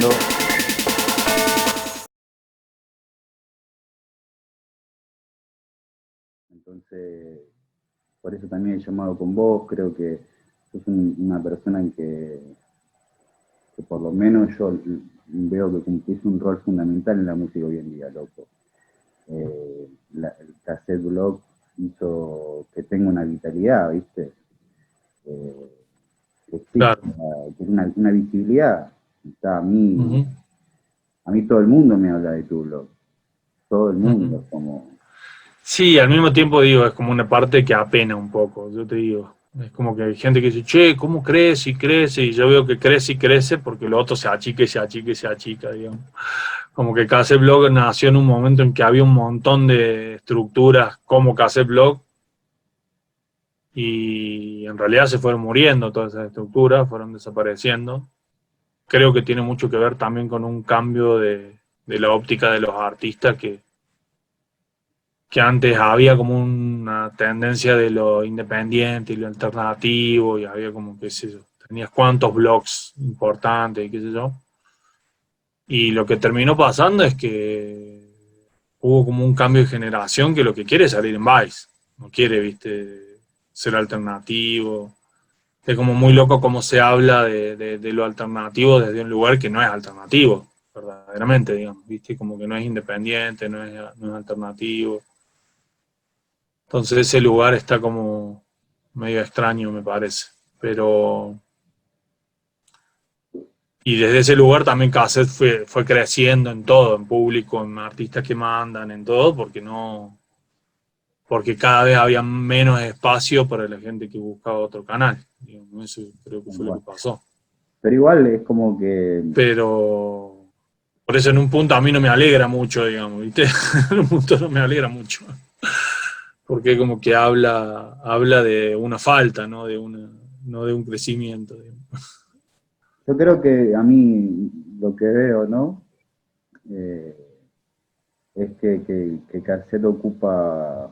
grabando. Entonces, por eso también he llamado con vos. Creo que sos una persona que por lo menos yo veo que cumplís un rol fundamental en la música hoy en día, loco. El cassette blog hizo que tenga una vitalidad, ¿viste? Eh, que exista, Claro. que una visibilidad. Está, Ujú, a mí todo el mundo me habla de tu blog. Todo el ujú. mundo, como... Sí, al mismo tiempo digo, es como una parte que apena un poco, yo te digo. Es como que hay gente que dice, che, ¿cómo crece y crece? Y yo veo que crece y crece porque lo otro se achica y se achica y se achica, digamos. Como que Cassette Blog nació en un momento en que había un montón de estructuras como Cassette Blog y en realidad se fueron muriendo todas esas estructuras, fueron desapareciendo. Creo que tiene mucho que ver también con un cambio de la óptica de los artistas que antes había como una tendencia de lo independiente y lo alternativo, y había como, qué sé yo, tenías cuantos blogs importantes y qué sé yo. Y lo que terminó pasando es que hubo como un cambio de generación que lo que quiere es salir en Vice, no quiere, viste, ser alternativo. Es como muy loco cómo se habla de lo alternativo desde un lugar que no es alternativo, verdaderamente, digamos, viste, como que no es independiente, no es alternativo. Entonces ese lugar está como medio extraño, me parece. Pero, y desde ese lugar también Cassette fue creciendo en todo, en público, en artistas que mandan, en todo, porque cada vez había menos espacio para la gente que buscaba otro canal. Digamos, eso creo que fue lo que pasó. Pero igual es como que, Pero por eso en un punto a mí no me alegra mucho, digamos, ¿viste? En un punto no me alegra mucho. Porque como que habla de una falta, no de un crecimiento, digamos. yo creo que a mí lo que veo, ¿no? Eh, es que Cassette ocupa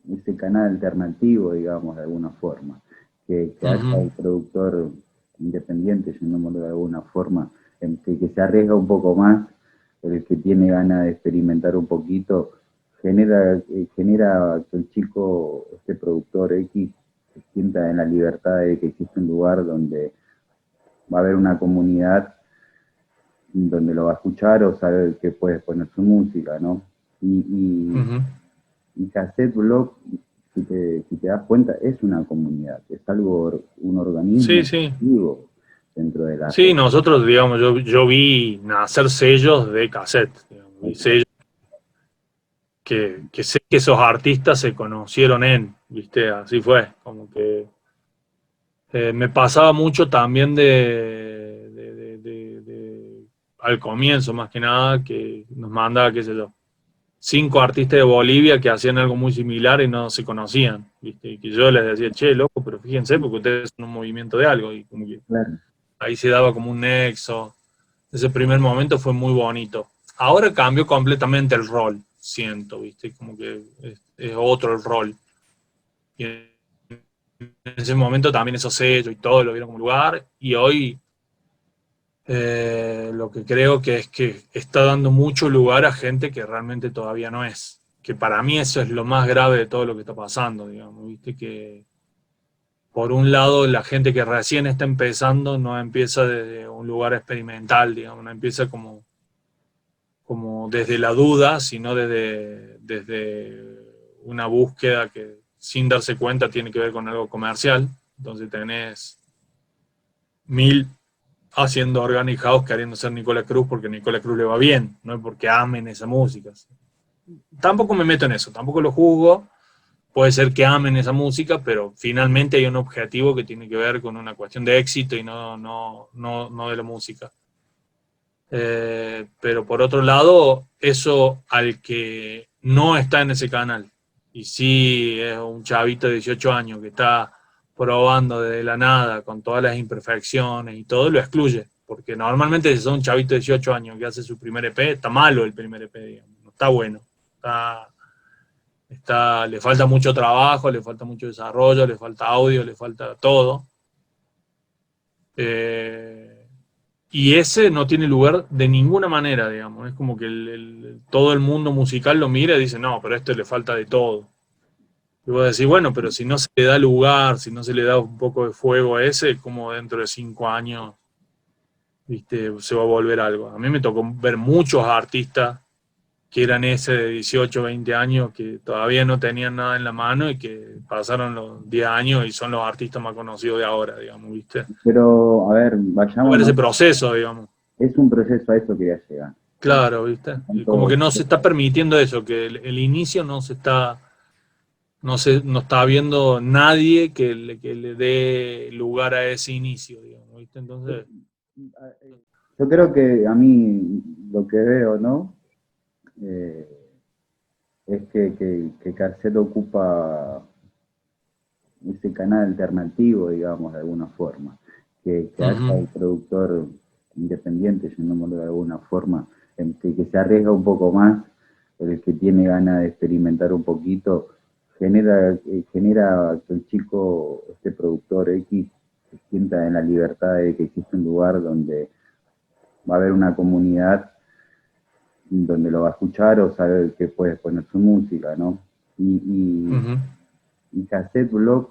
ese canal alternativo, digamos, de alguna forma. Que haya Ujú. un productor independiente, llamémoslo de alguna forma, en que se arriesga un poco más, el que tiene ganas de experimentar un poquito, genera que el chico, este productor X, se sienta en la libertad de que existe un lugar donde va a haber una comunidad donde lo va a escuchar o saber que puede poner su música, ¿no? Y, y, Ujú. y Cassette Blog, si te das cuenta, es una comunidad, es algo, un Sí, organismo sí. vivo dentro de la red. Sí, nosotros, digamos, yo vi nacer sellos de cassette, digamos, vi sellos que sé que esos artistas se conocieron ¿viste? Así fue, como que me pasaba mucho también al comienzo, más que nada, que nos mandaba, qué sé yo, 5 artistas de Bolivia que hacían algo muy similar y no se conocían, ¿viste? Y que yo les decía, che, loco, pero fíjense, porque ustedes son un movimiento de algo, y como que Claro. ahí se daba como un nexo. Ese primer momento fue muy bonito. Ahora cambió completamente el rol, siento, ¿viste? Como que es otro el rol. Y en ese momento también esos sellos y todo lo vieron como lugar, y hoy lo que creo que es que está dando mucho lugar a gente que realmente todavía no es. Que para mí eso es lo más grave de todo lo que está pasando, digamos, ¿viste? Que por un lado la gente que recién está empezando no empieza desde un lugar experimental, digamos, no empieza como desde la duda, sino desde una búsqueda que sin darse cuenta tiene que ver con algo comercial. Entonces tenés 1000 haciendo Organic House queriendo ser Nicola Cruz porque Nicola Cruz le va bien, no es porque amen esa música. Tampoco me meto en eso, tampoco lo juzgo. Puede ser que amen esa música, pero finalmente hay un objetivo que tiene que ver con una cuestión de éxito y no de la música. Pero por otro lado, eso al que no está en ese canal, y sí es un chavito de 18 años que está probando desde la nada con todas las imperfecciones y todo, lo excluye. Porque normalmente si son un chavito de 18 años que hace su primer EP, está malo el primer EP, digamos, no está bueno. Le falta mucho trabajo, le falta mucho desarrollo, le falta audio, le falta todo. Eh, Y ese no tiene lugar de ninguna manera, digamos. Es como que todo el mundo musical lo mira y dice, no, pero a esto le falta de todo. Y vos decís, bueno, pero si no se le da lugar, si no se le da un poco de fuego a ese, como dentro de 5 años, viste, se va a volver algo. A mí me tocó ver muchos artistas que eran ese de 18, 20 años, que todavía no tenían nada en la mano y que pasaron los 10 años y son los artistas más conocidos de ahora, digamos, ¿viste? Pero, a ver, Ver ese vayámonos, proceso, digamos. es un proceso, a eso quería llegar. Claro, ¿viste? Y como Tanto, que no se está permitiendo eso, que el inicio no está habiendo nadie que le dé lugar a ese inicio, digamos, ¿viste? Entonces, yo creo que a mí lo que veo, ¿no? Eh, es que Cassette ocupa ese canal alternativo, digamos, de alguna forma. Que haya ujú, un productor independiente, llamémoslo de alguna forma, que se arriesga un poco más, el que tiene ganas de experimentar un poquito, genera que el chico, este productor X, se sienta en la libertad de que existe un lugar donde va a haber una comunidad donde lo va a escuchar o saber que puede poner su música, ¿no? Y, ujú. y Cassette Blog,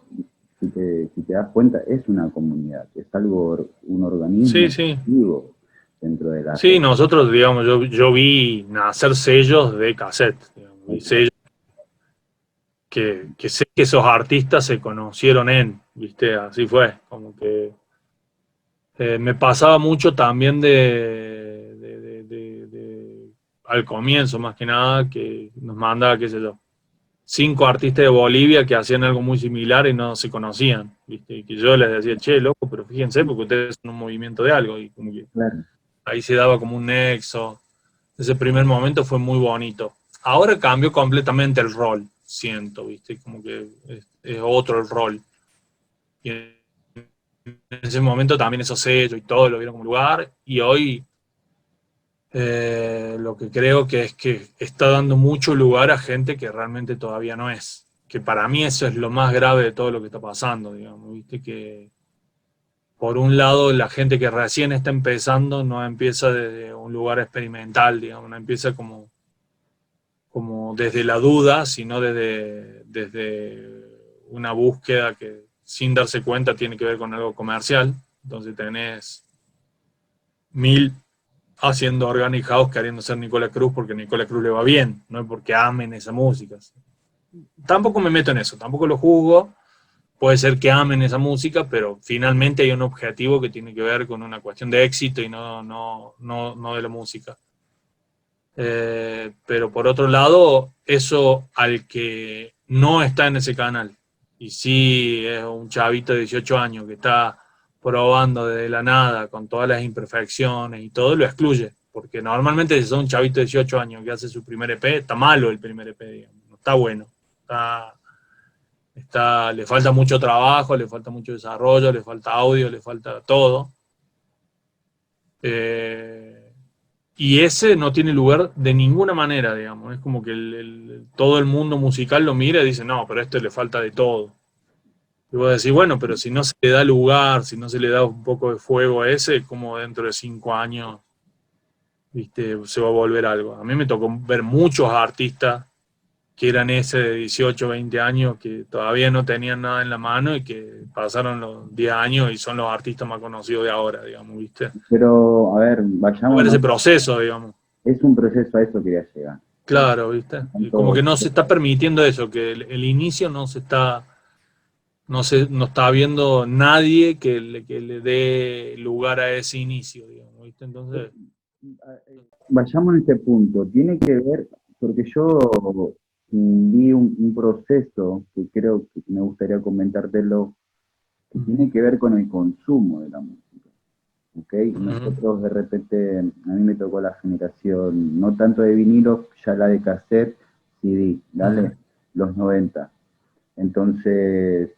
si te das cuenta, es una comunidad, es algo, un Sí, organismo sí. vivo dentro de la red. Sí, nosotros, digamos, yo vi nacer sellos de cassette, digamos, vi sellos que sé que esos artistas se conocieron ¿viste? Así fue, como que me pasaba mucho también al comienzo, más que nada, que nos mandaba, qué sé yo, 5 artistas de Bolivia que hacían algo muy similar y no se conocían, ¿viste? Y que yo les decía, che, loco, pero fíjense, porque ustedes son un movimiento de algo, y como que Claro. ahí se daba como un nexo. Ese primer momento fue muy bonito. Ahora cambió completamente el rol, siento, ¿viste? Como que es otro el rol. Y en ese momento también esos sellos y todo lo vieron como lugar, y hoy lo que creo que es que está dando mucho lugar a gente que realmente todavía no es. Que para mí eso es lo más grave de todo lo que está pasando, digamos, ¿viste? Que por un lado la gente que recién está empezando no empieza desde un lugar experimental, digamos, no empieza como desde la duda, sino desde una búsqueda que sin darse cuenta tiene que ver con algo comercial. Entonces tenés 1000 haciendo Organic House queriendo ser Nicola Cruz porque Nicola Cruz le va bien, no es porque amen esa música. Tampoco me meto en eso, tampoco lo juzgo. Puede ser que amen esa música, pero finalmente hay un objetivo que tiene que ver con una cuestión de éxito y no de la música. Pero por otro lado, eso al que no está en ese canal, y sí es un chavito de 18 años que está probando desde la nada con todas las imperfecciones y todo, lo excluye. Porque normalmente si son un chavito de 18 años que hace su primer EP, está malo el primer EP, digamos, no está bueno. Le falta mucho trabajo, le falta mucho desarrollo, le falta audio, le falta todo. Eh, y ese no tiene lugar de ninguna manera, digamos. Es como que todo el mundo musical lo mira y dice, no, pero a esto le falta de todo. Y vos decís, bueno, pero si no se le da lugar, si no se le da un poco de fuego a ese, como dentro de 5 años, viste, se va a volver algo. A mí me tocó ver muchos artistas que eran ese de 18, 20 años, que todavía no tenían nada en la mano y que pasaron los 10 años y son los artistas más conocidos de ahora, digamos, ¿viste? Pero, a ver, A ver ese vayámonos, proceso, digamos. es un proceso, a eso quería llegar. Claro, ¿viste? Y como Tanto, que no se está permitiendo eso, que el inicio no está habiendo nadie que le dé lugar a ese inicio, digamos, ¿viste? Entonces, vayamos a este punto, tiene que ver, porque yo vi un proceso que creo que me gustaría comentártelo, que tiene que ver con el consumo de la música. ¿Ok? ujú, Nosotros de repente, a mí me tocó la generación, no tanto de vinilo, ya la de cassette, CD, ujú, dale, los 90. Entonces,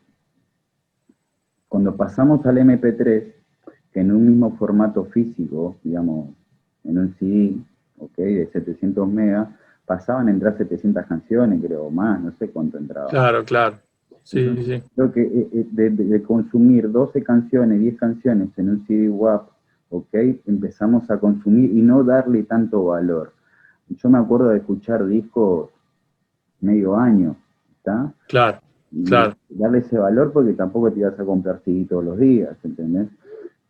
cuando pasamos al MP3, que en un mismo formato físico, digamos, en un CD, ¿ok? De 700 megas, pasaban a entrar 700 canciones, creo, más, no sé cuánto entraba. claro, claro. Sí, Entonces, sí. creo que de consumir 12 canciones, 10 canciones en un CD WAP, ¿ok? Empezamos a consumir y no darle tanto valor. Yo me acuerdo de escuchar discos medio año, ¿está? Claro, Y claro, darle ese valor porque tampoco te ibas a comprar CD todos los días, ¿entendés?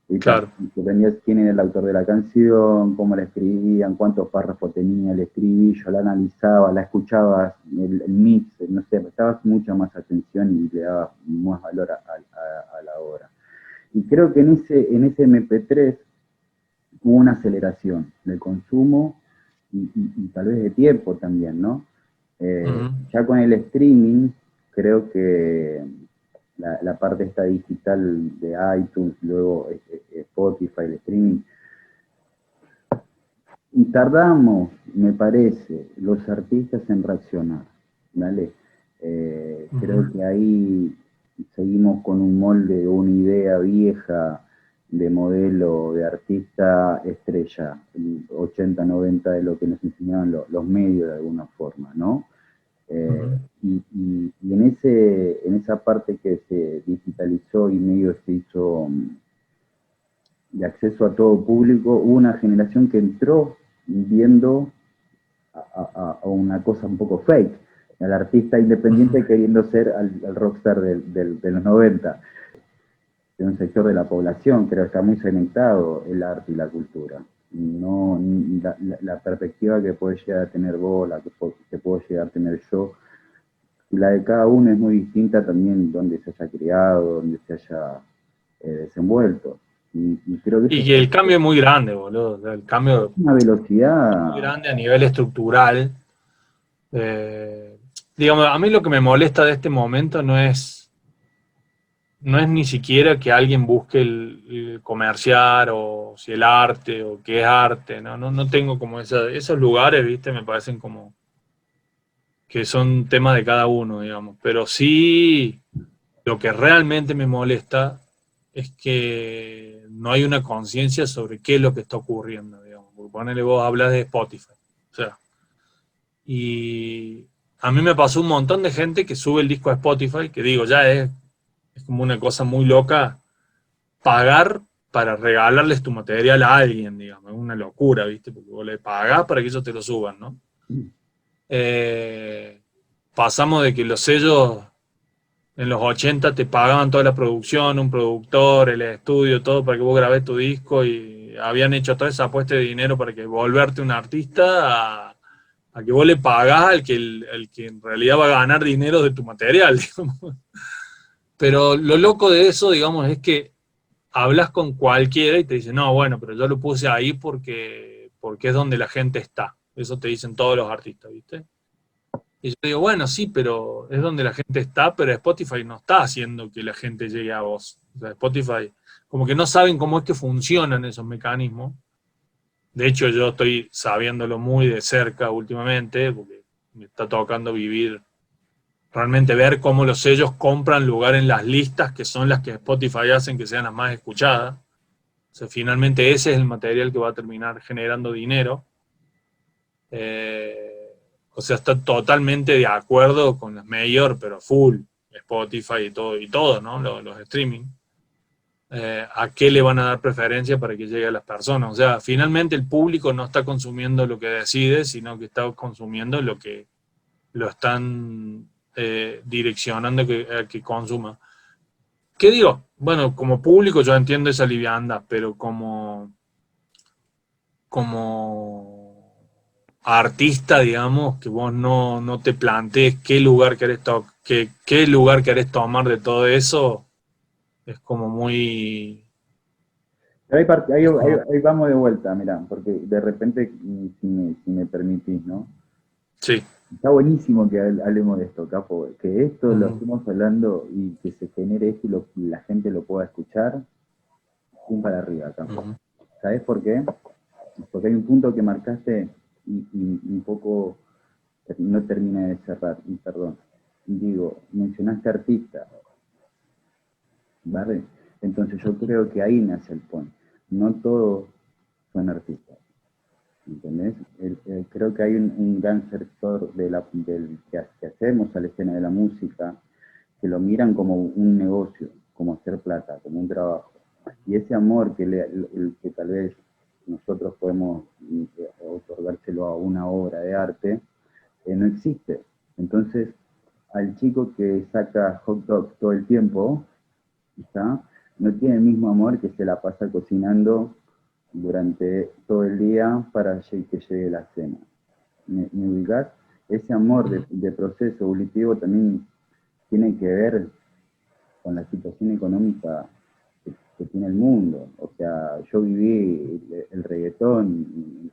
Y claro, dependías quién era el autor de la canción, cómo la escribían, cuántos párrafos tenía el estribillo, la analizabas, la escuchabas, el mix, no sé, prestabas mucha más atención y le dabas más valor a la obra. Y creo que en ese MP3 hubo una aceleración del consumo y tal vez de tiempo también, ¿no? ujú, Ya con el streaming, creo que la parte esta digital de iTunes, luego Spotify, el streaming, y tardamos, me parece, los artistas en reaccionar, ¿vale? ujú, Creo que ahí seguimos con un molde, una idea vieja de modelo de artista estrella, 80, 90 de lo que nos enseñaban los medios de alguna forma, ¿no? ujú. Y en esa parte que se digitalizó y medio se hizo de acceso a todo público, hubo una generación que entró viendo a una cosa un poco fake, al artista independiente Ujú. queriendo ser al rockstar de los 90, de un sector de la población, creo que está muy segmentado el arte y la cultura. No, la perspectiva que puede llegar a tener vos, la que puedo llegar a tener yo, y la de cada uno es muy distinta también donde se haya criado, donde se haya desenvuelto. Y creo que eso Y es que el cambio es muy grande, boludo. O sea, el cambio una es muy velocidad. grande a nivel estructural. Eh, digamos, a mí lo que me molesta de este momento no es ni siquiera que alguien busque el comerciar o si el arte o qué es arte, ¿no? No tengo como esos lugares, ¿viste? Me parecen como que son temas de cada uno, digamos. Pero sí, lo que realmente me molesta es que no hay una conciencia sobre qué es lo que está ocurriendo, digamos. Porque ponele, vos hablas de Spotify. O sea, y a mí me pasó un montón de gente que sube el disco a Spotify, que digo, ya es como una cosa muy loca pagar para regalarles tu material a alguien, digamos. Es una locura, ¿viste? Porque vos le pagás para que ellos te lo suban, ¿no? Eh, pasamos de que los sellos en los 80 te pagaban toda la producción, un productor, el estudio, todo para que vos grabés tu disco y habían hecho toda esa apuesta de dinero para que volverte un artista a que vos le pagás al que en realidad va a ganar dinero de tu material, digamos. Pero lo loco de eso, digamos, es que hablas con cualquiera y te dicen, no, bueno, pero yo lo puse ahí porque es donde la gente está. Eso te dicen todos los artistas, ¿viste? Y yo digo, bueno, sí, pero es donde la gente está, pero Spotify no está haciendo que la gente llegue a vos. O sea, Spotify, como que no saben cómo es que funcionan esos mecanismos. De hecho, yo estoy sabiéndolo muy de cerca últimamente, porque me está tocando vivir, realmente ver cómo los sellos compran lugar en las listas, que son las que Spotify hacen que sean las más escuchadas. O sea, finalmente ese es el material que va a terminar generando dinero. O sea, está totalmente de acuerdo con las mayor, pero full, Spotify y todo, ¿no? Los streaming. A qué le van a dar preferencia para que llegue a las personas. O sea, finalmente el público no está consumiendo lo que decide, sino que está consumiendo lo que lo están direccionando a que consuma. ¿Qué digo? Bueno, como público yo entiendo esa liviandad, pero como artista, digamos, que vos no te plantees qué lugar qué lugar querés tomar de todo eso, es como muy... Pero ahí, Es ahí- como... ahí vamos de vuelta, mirá, porque de repente, si me permitís, ¿no? Sí. Está buenísimo que hablemos de esto, Capo, que esto lo Ujú, estemos hablando y que se genere esto y la gente lo pueda escuchar, pum para arriba, Capo. ujú, ¿Sabés por qué? Porque hay un punto que marcaste y un poco no termina de cerrar, y perdón. Digo, mencionaste artista, ¿vale? Entonces yo creo que ahí nace el point. No todos son artistas, ¿entendés? Creo que hay un gran sector del que hacemos a la escena de la música que lo miran como un negocio, como hacer plata, como un trabajo. Y ese amor que tal vez nosotros podemos otorgárselo a una obra de arte, no existe. Entonces, al chico que saca hot dogs todo el tiempo, ¿está? No tiene el mismo amor que se la pasa cocinando durante todo el día para que llegue la cena. ¿Me ubicás? Ese amor de proceso evolutivo también tiene que ver con la situación económica que tiene el mundo. O sea, yo viví el reggaetón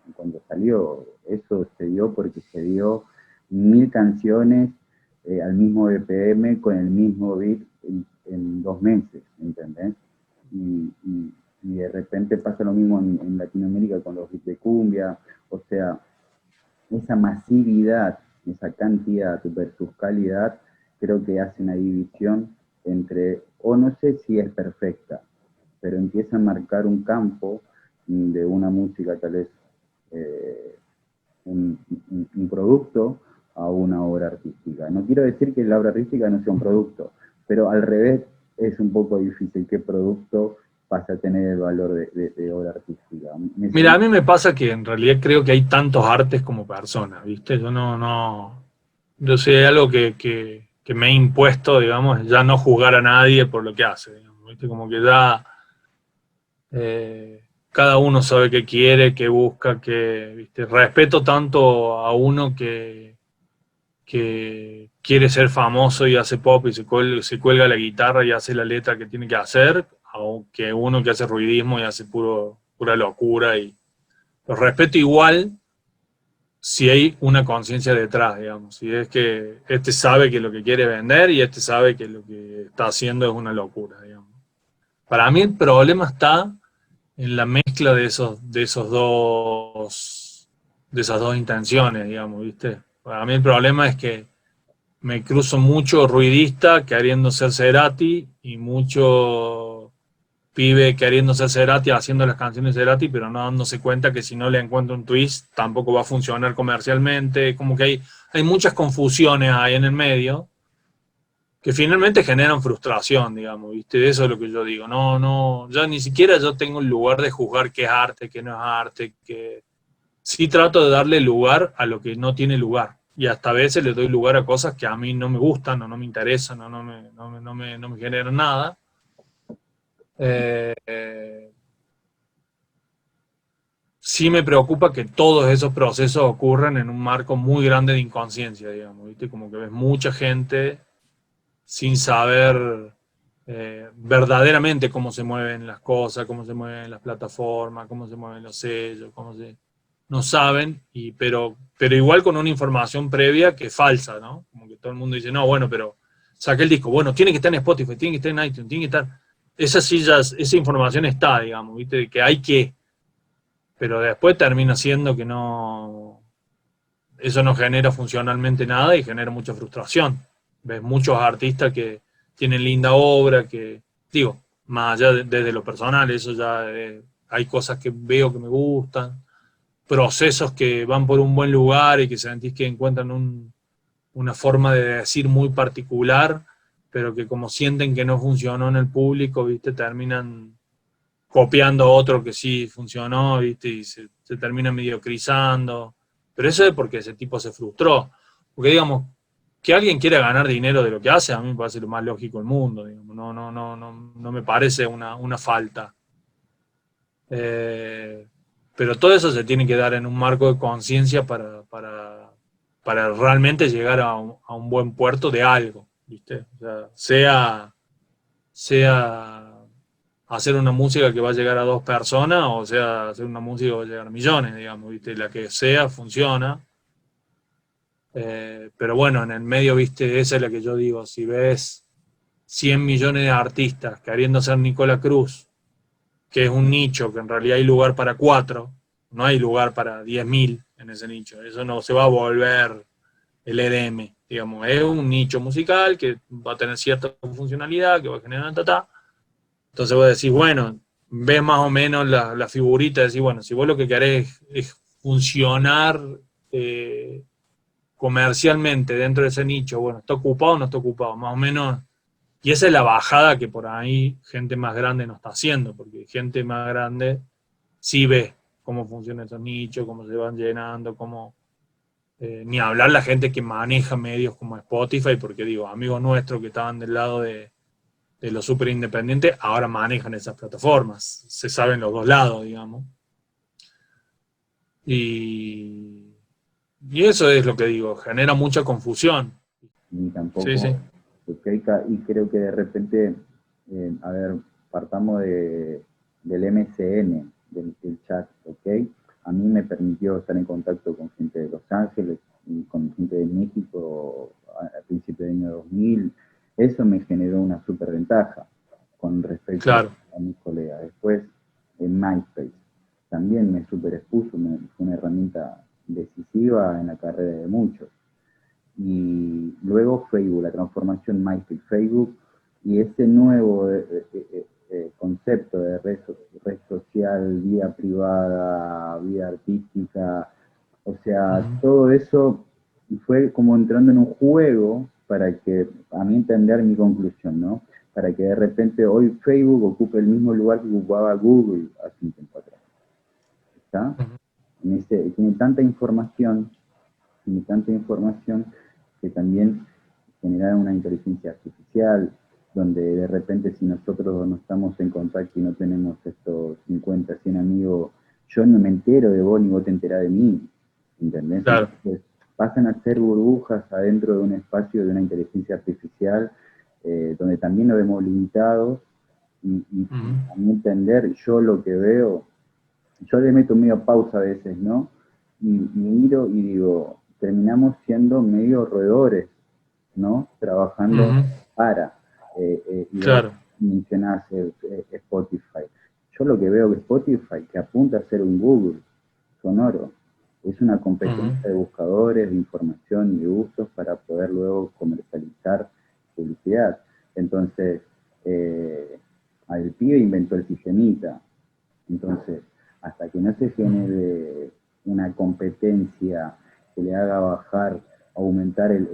y cuando salió, eso se dio porque se dio 1000 canciones al mismo BPM con el mismo beat en 2 meses, ¿entendés? Y de repente pasa lo mismo en Latinoamérica con los beats de cumbia, o sea, esa masividad, esa cantidad versus calidad, creo que hace una división entre, o no sé si es perfecta, pero empieza a marcar un campo de una música tal vez eh, un producto a una obra artística. No quiero decir que la obra artística no sea un producto, pero al revés es un poco difícil que producto pase a tener el valor de obra artística. Mira, a mí me pasa que en realidad creo que hay tantos artes como personas, ¿viste? Yo sé algo que me he impuesto, digamos, ya no juzgar a nadie por lo que hace, digamos, ¿viste? Como que ya cada uno sabe qué quiere, qué busca, qué, ¿viste? Respeto tanto a uno que quiere ser famoso y hace pop y se cuelga la guitarra y hace la letra que tiene que hacer, aunque uno que hace ruidismo y hace pura locura. Y los respeto igual si hay una conciencia detrás, digamos. Si es que este sabe que lo que quiere vender y este sabe que lo que está haciendo es una locura, digamos. Para mí el problema está en la mezcla de esas dos intenciones, digamos, ¿viste? Para mí el problema es que me cruzo mucho ruidista queriendo ser Cerati y mucho pibe queriendo ser Cerati haciendo las canciones de Cerati, pero no dándose cuenta que si no le encuentro un twist tampoco va a funcionar comercialmente. Como que hay muchas confusiones ahí en el medio que finalmente generan frustración, digamos, ¿viste? Eso es lo que yo digo. No, ya ni siquiera yo tengo el lugar de juzgar qué es arte, qué no es arte, que sí trato de darle lugar a lo que no tiene lugar. Y hasta a veces le doy lugar a cosas que a mí no me gustan o no me interesan o no me generan nada. Sí me preocupa que todos esos procesos ocurran en un marco muy grande de inconsciencia, digamos, ¿viste? Como que ves mucha gente sin saber verdaderamente cómo se mueven las cosas, cómo se mueven las plataformas, cómo se mueven los sellos, no saben, pero igual con una información previa que es falsa, ¿no? Como que todo el mundo dice, no, bueno, pero saqué el disco, bueno, tiene que estar en Spotify, tiene que estar en iTunes, tiene que estar... esa información está, digamos, ¿viste? De que hay que, pero después termina siendo que no, eso no genera funcionalmente nada y genera mucha frustración. Ves muchos artistas que tienen linda obra, que, digo, más allá desde lo personal, eso ya hay cosas que veo que me gustan, procesos que van por un buen lugar y que sentís que encuentran una forma de decir muy particular, pero que como sienten que no funcionó en el público, ¿viste? Terminan copiando otro que sí funcionó, ¿viste? Y se termina mediocrizando. Pero eso es porque ese tipo se frustró. Porque, digamos, que alguien quiera ganar dinero de lo que hace, a mí me parece lo más lógico del mundo. Digamos. No me parece una falta. Pero todo eso se tiene que dar en un marco de conciencia para realmente llegar a un buen puerto de algo, ¿viste? O sea hacer una música que va a llegar a 2 personas, o sea, hacer una música que va a llegar a millones, digamos, ¿viste? La que sea funciona. Pero bueno, en el medio, ¿viste? Esa es la que yo digo, si ves 100 millones de artistas queriendo ser Nicola Cruz, que es un nicho que en realidad hay lugar para 4, no hay lugar para 10.000 en ese nicho, eso no se va a volver el EDM, digamos, es un nicho musical que va a tener cierta funcionalidad, que va a generar tata. Entonces vos decís, bueno, ves más o menos la figurita, decís, bueno, si vos lo que querés es funcionar comercialmente dentro de ese nicho, bueno, ¿está ocupado o no está ocupado? Más o menos Y esa es la bajada que por ahí gente más grande no está haciendo, porque gente más grande sí ve cómo funcionan esos nichos, cómo se van llenando, cómo... ni hablar la gente que maneja medios como Spotify, porque digo, amigos nuestros que estaban del lado de los super independientes, ahora manejan esas plataformas, se saben los dos lados, digamos. Y, y eso es lo que digo, genera mucha confusión. Ni Sí, sí. tampoco, y creo que de repente, a ver, partamos del MSN, del chat, ¿ok? A mí me permitió estar en contacto con gente de Los Ángeles y con gente de México a principios del año 2000. Eso me generó una super ventaja con respecto Claro. a mis colegas. Después, en MySpace, también me super expuso, fue una herramienta decisiva en la carrera de muchos. Y luego Facebook, la transformación MySpace-Facebook, y ese nuevo concepto de red social, vida privada, vida artística, o sea, todo eso fue como entrando en un juego para que, a mi entender, mi conclusión, ¿no? Para que de repente hoy Facebook ocupe el mismo lugar que ocupaba Google hace un tiempo atrás. ¿Está? Tiene tanta información que también generar una inteligencia artificial, donde de repente si nosotros no estamos en contacto y no tenemos estos 50, 100 amigos, yo no me entero de vos ni vos te enterás de mí, ¿entendés? Claro. Entonces pasan a ser burbujas adentro de un espacio de una inteligencia artificial, donde también nos vemos limitados y a mi entender, yo lo que veo, yo le meto medio pausa a veces, ¿no? Y miro y digo, terminamos siendo medio roedores, ¿no? Trabajando para. Y vos Claro. mencionás Spotify. Yo lo que veo que Spotify, que apunta a ser un Google sonoro, es una competencia de buscadores, de información y de gustos para poder luego comercializar publicidad. Entonces, el pibe inventó el sistemita. Entonces, hasta que no se genere una competencia que le haga bajar, aumentar el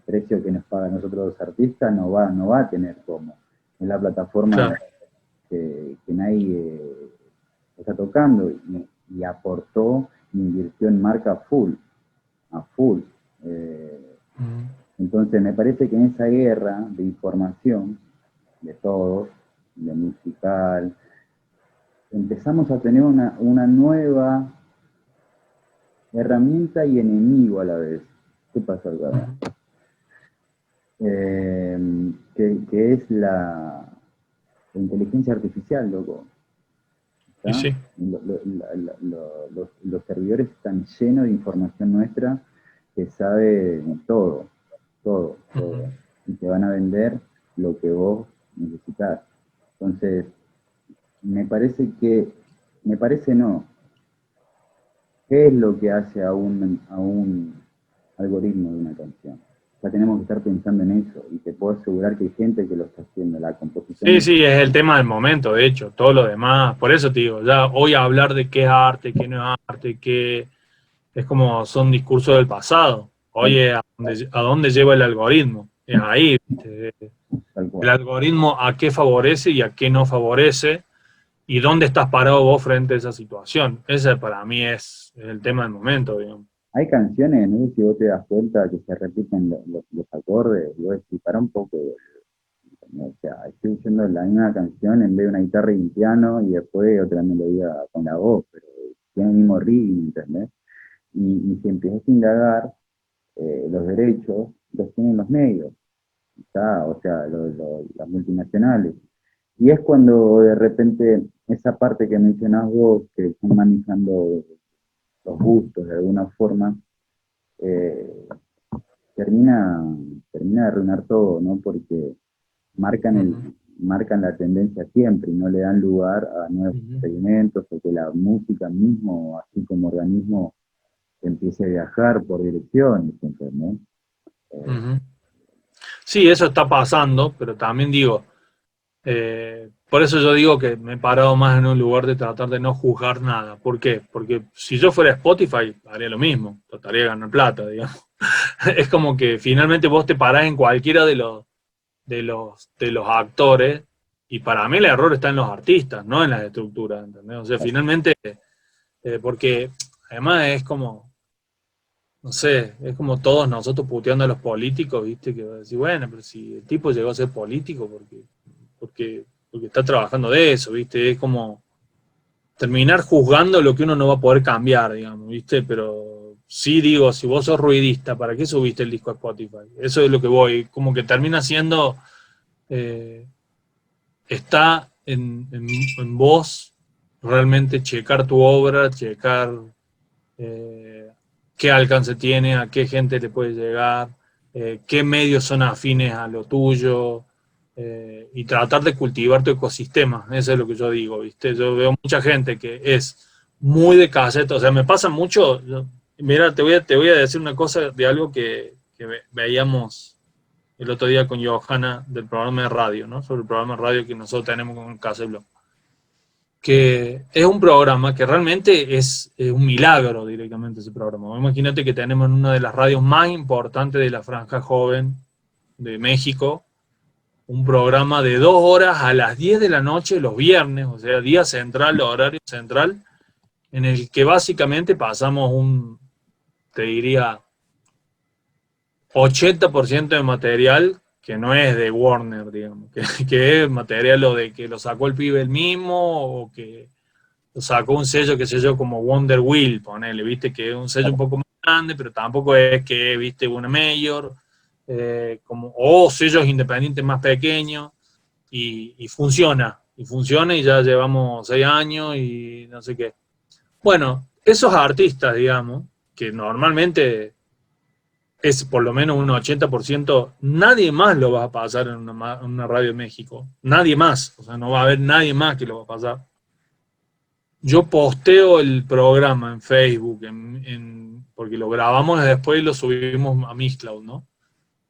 precio que nos pagan nosotros los artistas, no va a tener como. Es la plataforma Claro. que nadie está tocando y aportó, invirtió en marca a full. Entonces me parece que en esa guerra de información, de todos, de musical, empezamos a tener una nueva herramienta y enemigo a la vez. ¿Qué pasa acá? Que es la inteligencia artificial, loco. Y sí. Los servidores están llenos de información nuestra que sabe todo, todo. Y te van a vender lo que vos necesitas. Entonces, me parece no. ¿Qué es lo que hace a un algoritmo de una canción? Ya tenemos que estar pensando en eso, y te puedo asegurar que hay gente que lo está haciendo, la composición. Sí, sí, es el tema del momento, de hecho, todo lo demás, por eso te digo, ya hoy hablar de qué es arte, qué no es arte, qué es como son discursos del pasado. Oye, ¿a dónde lleva el algoritmo? Es ahí, ¿viste? El algoritmo a qué favorece y a qué no favorece, y dónde estás parado vos frente a esa situación. Ese para mí es el tema del momento, digamos. Hay canciones, no sé si vos te das cuenta que se repiten los acordes, y vos decís, para un poco, o sea, estoy usando la misma canción en vez de una guitarra y un piano, y después otra melodía con la voz, pero tiene el mismo ritmo, ¿entendés? Y si empiezas a indagar, los derechos los tienen los medios, ¿está? O sea, las multinacionales. Y es cuando de repente esa parte que mencionás vos, que están manejando los gustos de alguna forma, eh, termina de arruinar todo, ¿no? Porque marcan la tendencia siempre y no le dan lugar a nuevos experimentos, o que la música mismo, así como organismo, empiece a viajar por direcciones, ¿entendés? Sí, eso está pasando, pero también digo, por eso yo digo que me he parado más en un lugar de tratar de no juzgar nada. ¿Por qué? Porque si yo fuera Spotify, haría lo mismo, trataría de ganar plata, digamos. Es como que finalmente vos te parás en cualquiera de los de los actores, y para mí el error está en los artistas, no en las estructuras, ¿entendés? O sea, finalmente, porque además es como, no sé, es como todos nosotros puteando a los políticos, ¿viste? Que va a decir, bueno, pero si el tipo llegó a ser político porque está trabajando de eso, ¿viste? Es como terminar juzgando lo que uno no va a poder cambiar, digamos, ¿viste? Pero sí digo, si vos sos ruidista, ¿para qué subiste el disco a Spotify? Eso es lo que voy, como que termina siendo, está en vos realmente checar tu obra, checar qué alcance tiene, a qué gente te puede llegar, qué medios son afines a lo tuyo, y tratar de cultivar tu ecosistema. Eso es lo que yo digo, ¿viste? Yo veo mucha gente que es muy de cassette, o sea, me pasa mucho. Mira, te voy a decir una cosa de algo que veíamos el otro día con Johanna del programa de radio, ¿no? Sobre el programa de radio que nosotros tenemos con el Cassette Blog, que es un programa que realmente es un milagro directamente ese programa. Imagínate que tenemos una de las radios más importantes de la franja joven de México, un programa de 2 horas a las 10 de la noche los viernes, o sea, día central, horario central, en el que básicamente pasamos te diría, 80% de material que no es de Warner, digamos, que es material o de que lo sacó el pibe el mismo, o que sacó un sello, qué sé yo, como Wonder Wheel, ponele, viste, que es un sello un poco más grande, pero tampoco es que, viste, una mayor, o sellos independientes más pequeños, y funciona, y ya llevamos 6 años y no sé qué. Bueno, esos artistas, digamos, que normalmente es por lo menos un 80%, nadie más lo va a pasar en una radio de México, nadie más, o sea, no va a haber nadie más que lo va a pasar. Yo posteo el programa en Facebook, porque lo grabamos y después lo subimos a Mixcloud, ¿no?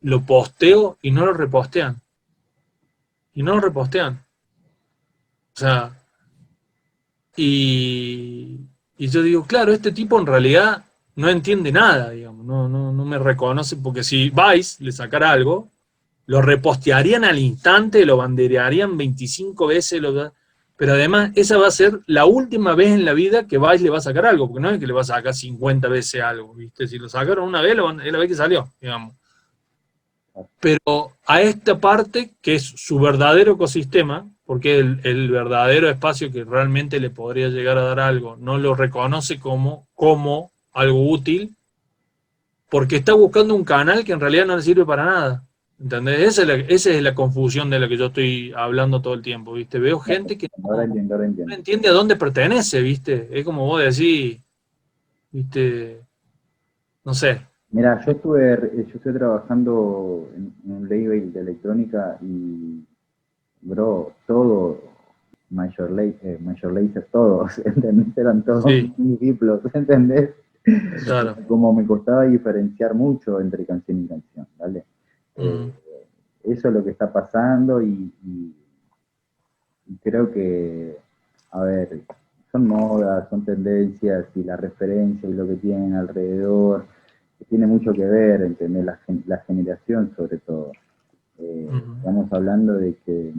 Lo posteo y no lo repostean. Y no lo repostean. O sea, y yo digo, claro, este tipo en realidad no entiende nada, digamos, no me reconoce, porque si Vice le sacara algo, lo repostearían al instante, lo banderearían 25 veces, pero además esa va a ser la última vez en la vida que Vice le va a sacar algo, porque no es que le va a sacar 50 veces algo, ¿viste? Si lo sacaron una vez, es la vez que salió, digamos. Pero a esta parte, que es su verdadero ecosistema, porque el verdadero espacio que realmente le podría llegar a dar algo, no lo reconoce como algo útil, porque está buscando un canal que en realidad no le sirve para nada. ¿Entendés? Esa es la confusión de la que yo estoy hablando todo el tiempo, ¿viste? Veo gente que Ahora entiendo. no entiende a dónde pertenece, ¿viste? Es como vos decís, ¿viste? No sé. Mira, yo estoy trabajando en un label de electrónica y, bro, todo, Major Lazer, todos, ¿entendés? Eran todos Sí, mis diplos, ¿entendés? claro. Como me costaba diferenciar mucho entre canción y canción, ¿vale? Ujú. Eso es lo que está pasando y creo que, a ver, son modas, son tendencias y la referencia y lo que tienen alrededor, que tiene mucho que ver, ¿entendés? La generación sobre todo. Ujú. Estamos hablando de que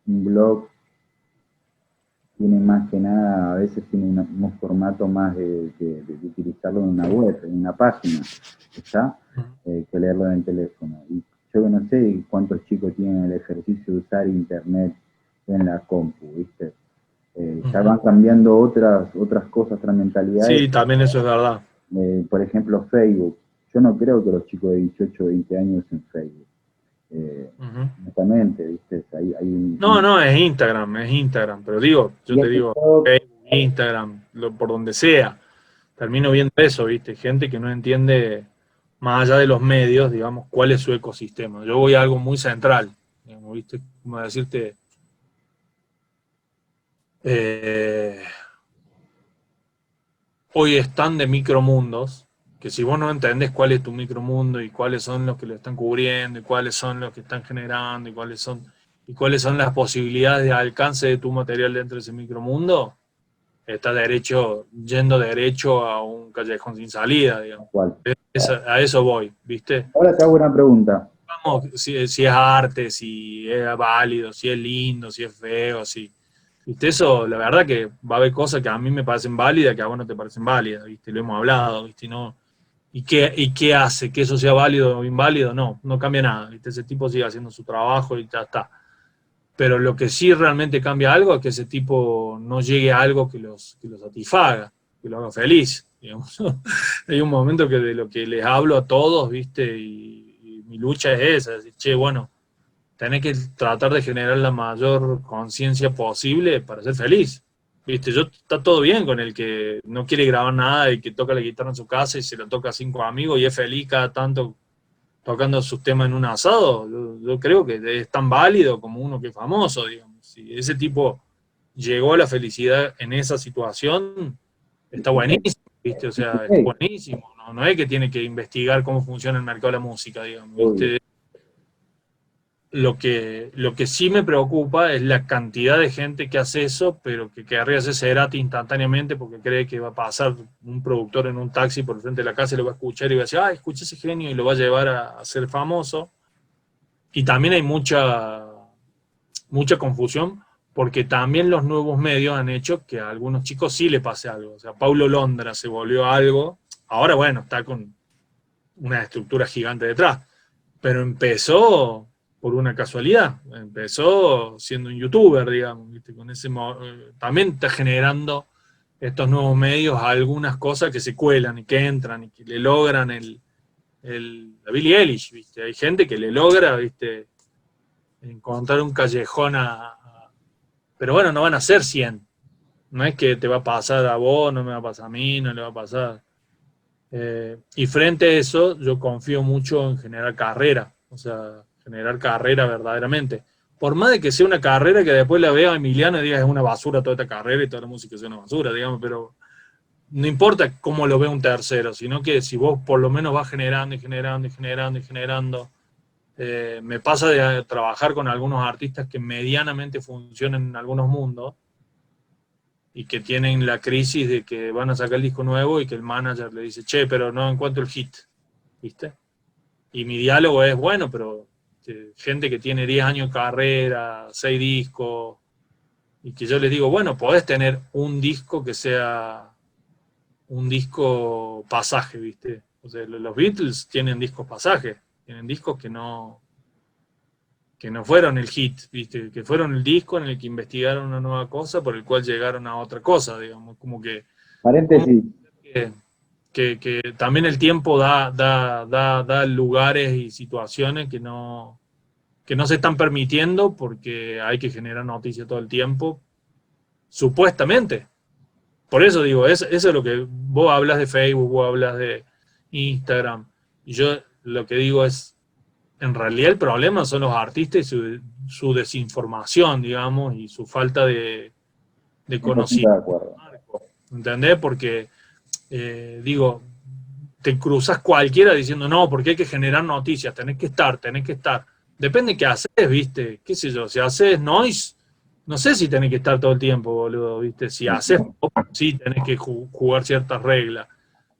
un blog tiene más que nada, a veces tiene un formato más de utilizarlo en una web, en una página, ¿está? Que leerlo en el teléfono. Y yo no sé cuántos chicos tienen el ejercicio de usar internet en la compu, ¿viste? Ya van cambiando otras cosas, otras mentalidades. Sí, también eso es verdad. Por ejemplo, Facebook. Yo no creo que los chicos de 18 o 20 años usen Facebook. Ujú. Honestamente, ¿viste? Hay No, es Instagram, pero digo, yo y te es digo, todo, Facebook, Instagram, por donde sea, termino viendo eso, ¿viste? Gente que no entiende, más allá de los medios, digamos, cuál es su ecosistema. Yo voy a algo muy central, digamos, ¿viste? Como decirte, eh, hoy están de micromundos, que si vos no entendés cuál es tu micromundo y cuáles son los que lo están cubriendo y cuáles son los que están generando y cuáles son las posibilidades de alcance de tu material dentro de ese micromundo, estás yendo derecho a un callejón sin salida, digamos. cual. A eso voy, ¿viste? Ahora te hago una pregunta. si es arte, si es válido, si es lindo, si es feo, si... ¿Viste? Eso, la verdad que va a haber cosas que a mí me parecen válidas, que a vos no te parecen válidas, ¿viste? Lo hemos hablado, ¿viste? No, ¿y qué hace? ¿Que eso sea válido o inválido? No, no cambia nada, ¿viste? Ese tipo sigue haciendo su trabajo y ya está. Pero lo que sí realmente cambia algo es que ese tipo no llegue a algo que lo satisfaga, que lo haga feliz, digamos. Hay un momento que de lo que les hablo a todos, ¿viste? Y mi lucha es esa, es decir, che, bueno, tenés que tratar de generar la mayor conciencia posible para ser feliz. ¿Viste? Está todo bien con el que no quiere grabar nada y que toca la guitarra en su casa y se lo toca a 5 amigos y es feliz cada tanto tocando sus temas en un asado. Yo creo que es tan válido como uno que es famoso, digamos. Si ese tipo llegó a la felicidad en esa situación, está buenísimo, ¿viste? O sea, está Hey, buenísimo. No, no es que tiene que investigar cómo funciona el mercado de la música, digamos, obvio. ¿viste? Lo que sí me preocupa es la cantidad de gente que hace eso, pero que querría hacerse gratis instantáneamente porque cree que va a pasar un productor en un taxi por el frente de la casa y lo va a escuchar y va a decir, ah, escuché ese genio y lo va a llevar a ser famoso. Y también hay mucha confusión porque también los nuevos medios han hecho que a algunos chicos sí le pase algo. O sea, Paulo Londra se volvió algo, ahora bueno, está con una estructura gigante detrás, pero empezó por una casualidad, empezó siendo un youtuber, digamos, ¿viste? Con ese también está generando estos nuevos medios algunas cosas que se cuelan y que entran y que le logran la Billie Eilish, ¿viste? Hay gente que le logra, ¿viste? Encontrar un callejón pero bueno, no van a ser 100. No es que te va a pasar a vos, no me va a pasar a mí, no le va a pasar. Y frente a eso, yo confío mucho en generar carrera, o sea, generar carrera verdaderamente. Por más de que sea una carrera que después la vea Emiliano y diga es una basura toda esta carrera y toda la música es una basura, digamos, pero no importa cómo lo ve un tercero, sino que si vos por lo menos vas generando y generando y generando y generando. Me pasa de trabajar con algunos artistas que medianamente funcionan en algunos mundos y que tienen la crisis de que van a sacar el disco nuevo y que el manager le dice, che, pero no encuentro el hit, ¿viste? Y mi diálogo es, bueno, pero gente que tiene 10 años de carrera, 6 discos, y que yo les digo, bueno, podés tener un disco que sea un disco pasaje, ¿viste? O sea, los Beatles tienen discos pasaje, tienen discos que no fueron el hit, ¿viste? Que fueron el disco en el que investigaron una nueva cosa por el cual llegaron a otra cosa, digamos, como Paréntesis, que, que también el tiempo da lugares y situaciones que no se están permitiendo porque hay que generar noticias todo el tiempo, supuestamente. Por eso digo, eso es lo que vos hablas de Facebook, vos hablas de Instagram, y yo lo que digo es, en realidad el problema son los artistas y su desinformación, digamos, y su falta de 100% conocimiento. de acuerdo. ¿Entendés? Porque, digo, te cruzas cualquiera diciendo, no, porque hay que generar noticias, tenés que estar, tenés que estar. Depende de qué haces, ¿viste? ¿Qué sé yo? Si haces noise, no sé si tenés que estar todo el tiempo, boludo, ¿viste? Si haces pop, sí tenés que jugar ciertas reglas.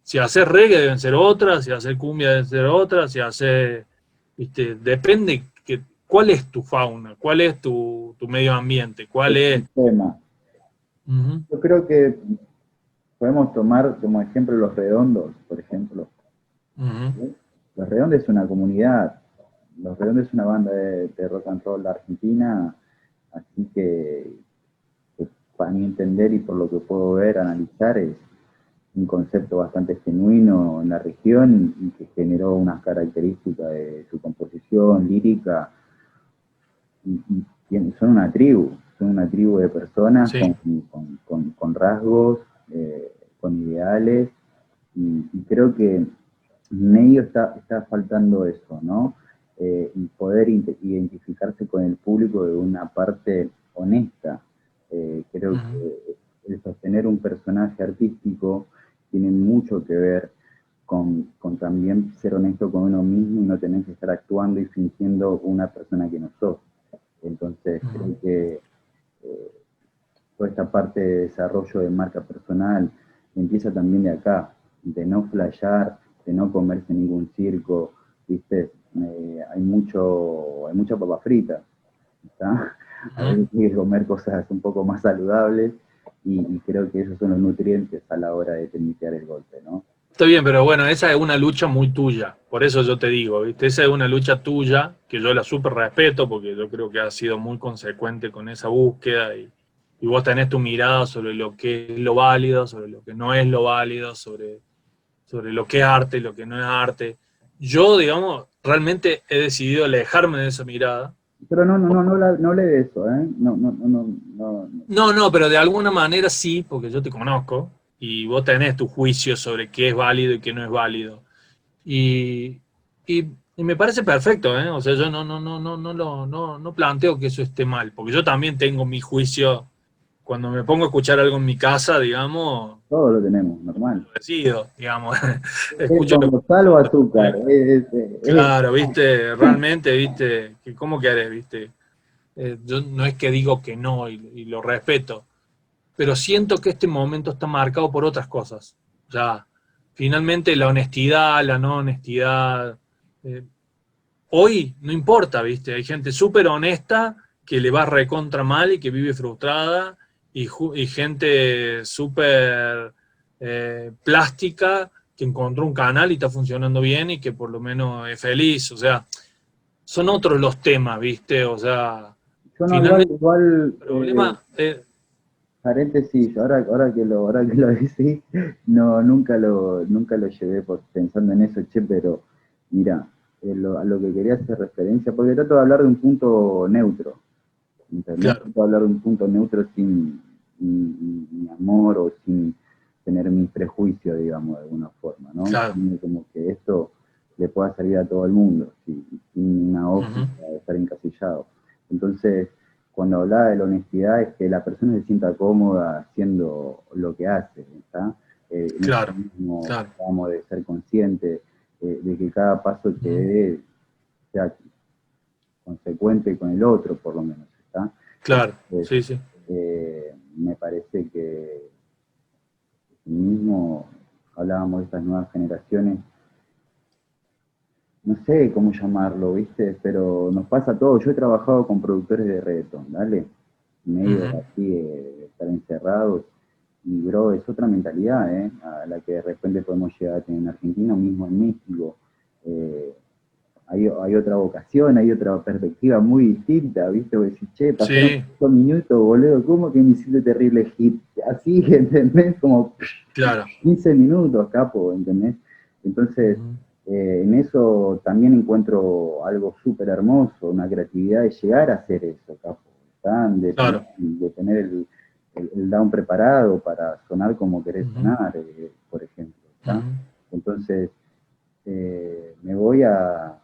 Si haces reggae deben ser otras, si haces cumbia deben ser otras, si haces, ¿viste? Depende cuál es tu fauna, cuál es tu medio ambiente, cuál es... El tema. Ujú, Yo creo que podemos tomar como ejemplo los redondos, por ejemplo. ujú, ¿Sí? Los redondos es una comunidad. Los redondos es una banda de rock and roll de Argentina, así que para mi entender y por lo que puedo ver, analizar, es un concepto bastante genuino en la región y que generó unas características de su composición lírica y son una tribu de personas sí. con rasgos, con ideales y creo que medio está faltando eso, ¿no? Y poder identificarse con el público de una parte honesta. Creo Ujú, que el sostener un personaje artístico tiene mucho que ver con también ser honesto con uno mismo y no tener que estar actuando y fingiendo una persona que no sos. Entonces, ujú. creo que eh, toda esta parte de desarrollo de marca personal empieza también de acá, de no flashear, de no comerse ningún circo, ¿viste? Hay mucha papa frita, ¿está? A veces hay que comer cosas un poco más saludables y creo que esos son los nutrientes a la hora de iniciar el golpe, ¿no? Está bien, pero bueno, esa es una lucha muy tuya. Por eso yo te digo, ¿viste? Esa es una lucha tuya, que yo la súper respeto, porque yo creo que has sido muy consecuente con esa búsqueda y vos tenés tu mirada sobre lo que es lo válido, sobre lo que no es lo válido, sobre lo que es arte y lo que no es arte. Yo, digamos, realmente he decidido alejarme de esa mirada. Pero no hablé de eso, ¿eh? No. No, no, pero de alguna manera sí, porque yo te conozco y vos tenés tu juicio sobre qué es válido y qué no es válido. Y, y me parece perfecto, ¿eh? O sea, yo no planteo que eso esté mal, porque yo también tengo mi juicio cuando me pongo a escuchar algo en mi casa, digamos, Todo lo tenemos, normal. lo decido, digamos, Es escucho lo como que sal o me- azúcar. claro, viste, realmente, viste, ¿cómo querés, viste? Yo no es que digo que no y lo respeto, pero siento que este momento está marcado por otras cosas. Ya, finalmente la honestidad, la no honestidad, eh, hoy no importa, ¿viste? Hay gente súper honesta que le va recontra mal y que vive frustrada y gente súper plástica que encontró un canal y está funcionando bien y que por lo menos es feliz. O sea, son otros los temas, ¿viste? O sea, Yo no finalmente igual, el problema... paréntesis, ahora que lo decís, nunca lo llevé pensando en eso, che, pero mira, a lo que quería hacer referencia, porque trato de hablar de un punto neutro, ¿entendés? claro, Trato de hablar de un punto neutro sin mi amor o sin tener mis prejuicios, digamos, de alguna forma, ¿no? claro. Como que esto le pueda salir a todo el mundo, sin una Ujú, óptica de estar encasillado. Entonces, cuando hablaba de la honestidad es que la persona se sienta cómoda haciendo lo que hace, ¿está? En esto claro, mismo claro. vamos de ser consciente de que cada paso que Ujú, dé sea consecuente con el otro, por lo menos, ¿está? claro, Entonces, sí, sí. me parece que mismo hablábamos de estas nuevas generaciones, no sé cómo llamarlo, ¿viste? Pero nos pasa a todos. Yo he trabajado con productores de reggaetón, ¿dale? Medio Ujú, así de estar encerrados. Y, bro, es otra mentalidad, ¿eh? A la que de repente podemos llegar a tener en Argentina o mismo en México. Eh, hay otra vocación, hay otra perspectiva muy distinta, ¿viste? Vos decís, che, pasaron sí, 5 minutos, boludo, ¿cómo que me hiciste terrible hit? Así, ¿entendés? Como claro. 15 minutos, capo, ¿entendés? Entonces, Ujú, en eso también encuentro algo súper hermoso, una creatividad de llegar a hacer eso, capo, ¿está? claro. De tener el down preparado para sonar como querés Ujú, sonar, por ejemplo, ¿está? ujú, Entonces, me voy a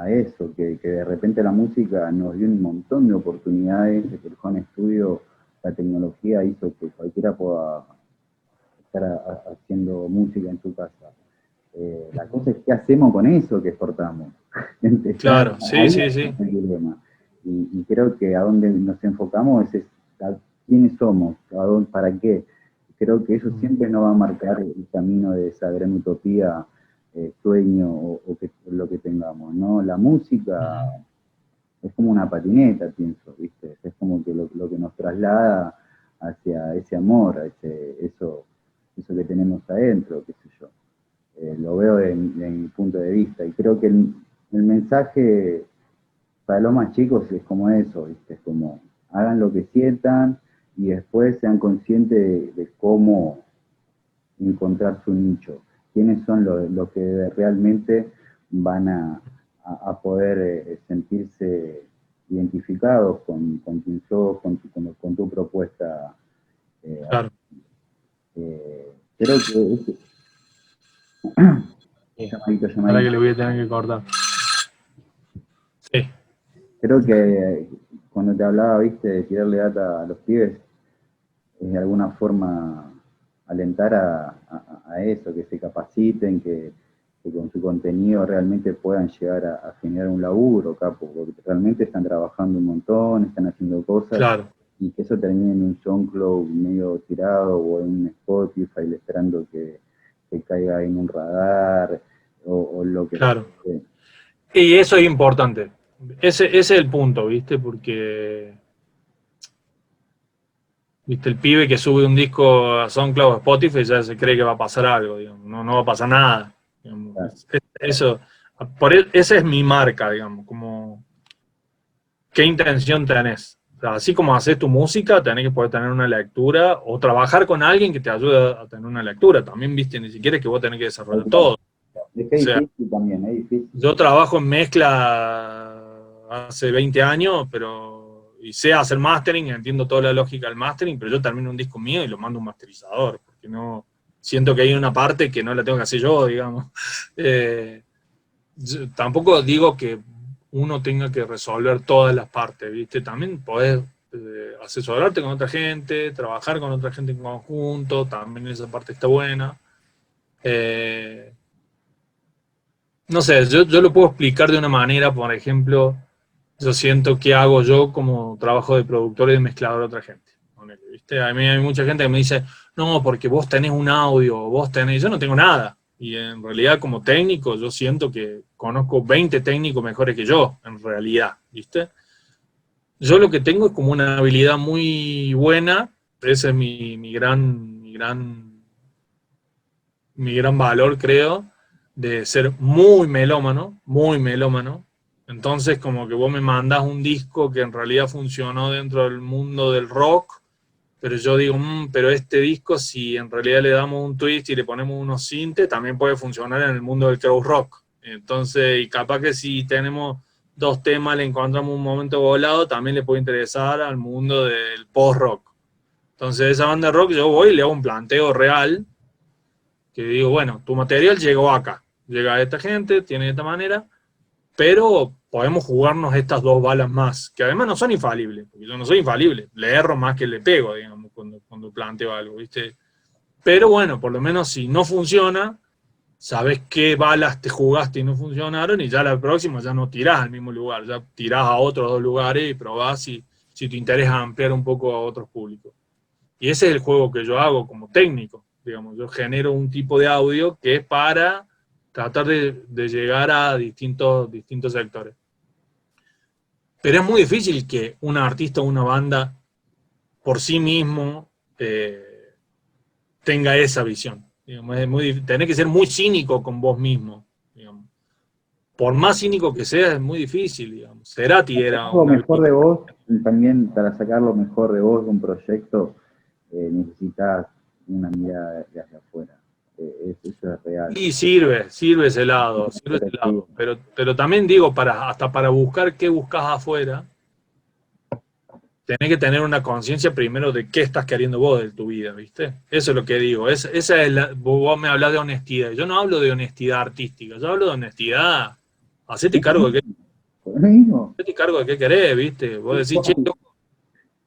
eso, que de repente la música nos dio un montón de oportunidades, desde el home studio, la tecnología hizo que cualquiera pueda estar haciendo música en su casa. La ujú. cosa es qué hacemos con eso que exportamos. Está Claro, sí, ahí sí, sí. el dilema. Y creo que a donde nos enfocamos es a quiénes somos, para qué. Creo que eso Ujú, siempre nos va a marcar el camino de esa gran utopía, sueño lo que tengamos, ¿no? La música ujú, es como una patineta, pienso, ¿viste? Es como que lo que nos traslada hacia ese amor, eso que tenemos adentro, qué sé yo. Lo veo de mi punto de vista y creo que el mensaje para los más chicos es como eso, ¿viste? Es como hagan lo que sientan y después sean conscientes de cómo encontrar su nicho, quiénes son los que realmente van a poder sentirse identificados con quien sos, con tu propuesta. eh, claro. Creo que Sí. Ahora que llamadito. le voy a tener que cortar. Sí, Creo que cuando te hablaba, viste, de tirarle data a los pibes, es de alguna forma alentar a eso, que se capaciten, que con su contenido realmente puedan llegar a generar un laburo, capo, porque realmente están trabajando un montón, están haciendo cosas, claro. y que eso termine en un SoundCloud medio tirado o en un Spotify esperando que caiga en un radar. o lo que Claro. sea. Y eso es importante. Ese es el punto, ¿viste? Porque, ¿viste? El pibe que sube un disco a SoundCloud o Spotify ya se cree que va a pasar algo, digamos. No, no va a pasar nada. Digamos. Claro. Eso, esa es mi marca, digamos, como qué intención tenés. O sea, así como haces tu música, tenés que poder tener una lectura o trabajar con alguien que te ayude a tener una lectura. También, viste, ni siquiera es que vos tenés que desarrollar todo. Es que O es sea, difícil también, es difícil. yo trabajo en mezcla hace 20 años, pero y sé hacer mastering, entiendo toda la lógica del mastering, pero yo termino un disco mío y lo mando a un masterizador, porque no siento que hay una parte que no la tengo que hacer yo, digamos. Tampoco digo que uno tenga que resolver todas las partes, ¿viste? También podés asesorarte con otra gente, trabajar con otra gente en conjunto, también esa parte está buena. No sé, yo lo puedo explicar de una manera, por ejemplo, yo siento que hago yo como trabajo de productor y de mezclador de otra gente. ¿Viste? A mí hay mucha gente que me dice, no, porque vos tenés un audio, vos tenés, yo no tengo nada. Y en realidad como técnico yo siento que conozco 20 técnicos mejores que yo, en realidad, ¿viste? Yo lo que tengo es como una habilidad muy buena, ese es mi gran valor, creo, de ser muy melómano, muy melómano. Entonces, como que vos me mandás un disco que en realidad funcionó dentro del mundo del rock, pero yo digo, pero este disco, si en realidad le damos un twist y le ponemos unos sintes, también puede funcionar en el mundo del crowd rock. Entonces, y capaz que si tenemos dos temas, le encontramos un momento volado, también le puede interesar al mundo del post-rock. Entonces, esa banda de rock, yo voy y le hago un planteo real, que digo, bueno, tu material llegó acá, llega a esta gente, tiene de esta manera, pero podemos jugarnos estas dos balas más, que además no son infalibles, porque yo no soy infalible, le erro más que le pego, digamos, cuando planteo algo, ¿viste? Pero bueno, por lo menos si no funciona, sabes qué balas te jugaste y no funcionaron, y ya la próxima ya no tirás al mismo lugar, ya tirás a otros dos lugares y probás si te interesa ampliar un poco a otros públicos. Y ese es el juego que yo hago como técnico, digamos, yo genero un tipo de audio que es para tratar de llegar a distintos sectores. Pero es muy difícil que un artista o una banda por sí mismo tenga esa visión. Digamos, tenés que ser muy cínico con vos mismo. Digamos. Por más cínico que seas, es muy difícil. Digamos. Cerati era Lo una... mejor de vos, también para sacar lo mejor de vos de un proyecto, necesitas una mirada de hacia afuera. Eso es real. Y sirve ese lado, pero también digo, hasta para buscar qué buscas afuera, tenés que tener una conciencia primero de qué estás queriendo vos de tu vida, ¿viste? Eso es lo que digo. Esa es vos me hablás de honestidad. Yo no hablo de honestidad artística, yo hablo de honestidad. Hacete cargo de qué querés, ¿viste? Vos decís, che,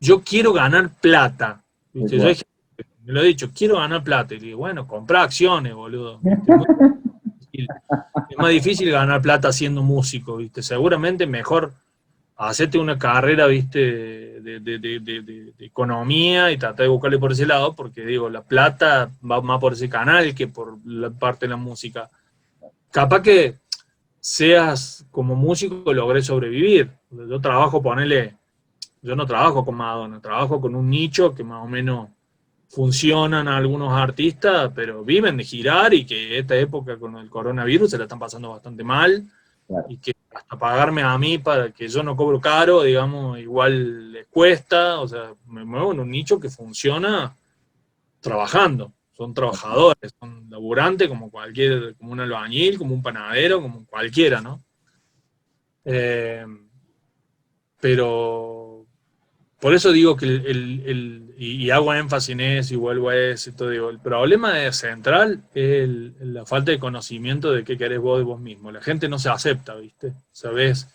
yo quiero ganar plata. ¿Viste? Yo me lo he dicho, quiero ganar plata. Y digo, bueno, comprá acciones, boludo. Es más difícil ganar plata siendo músico, ¿viste? Seguramente mejor hacerte una carrera, ¿viste? De economía y tratar de buscarle por ese lado, porque digo, la plata va más por ese canal que por la parte de la música. Capaz que seas como músico logré sobrevivir. Yo trabajo, yo no trabajo con Madonna, trabajo con un nicho que más o menos funcionan algunos artistas, pero viven de girar y que esta época con el coronavirus se la están pasando bastante mal. Claro. Y que hasta pagarme a mí para que yo no cobro caro, digamos, igual les cuesta. O sea, me muevo en un nicho que funciona trabajando. Son trabajadores, son laburantes como como un albañil, como un panadero, como cualquiera, ¿no? Pero por eso digo que y hago énfasis en eso y vuelvo a eso y todo, digo, el problema central es la falta de conocimiento de qué querés vos de vos mismo. La gente no se acepta, ¿viste? ¿Sabés?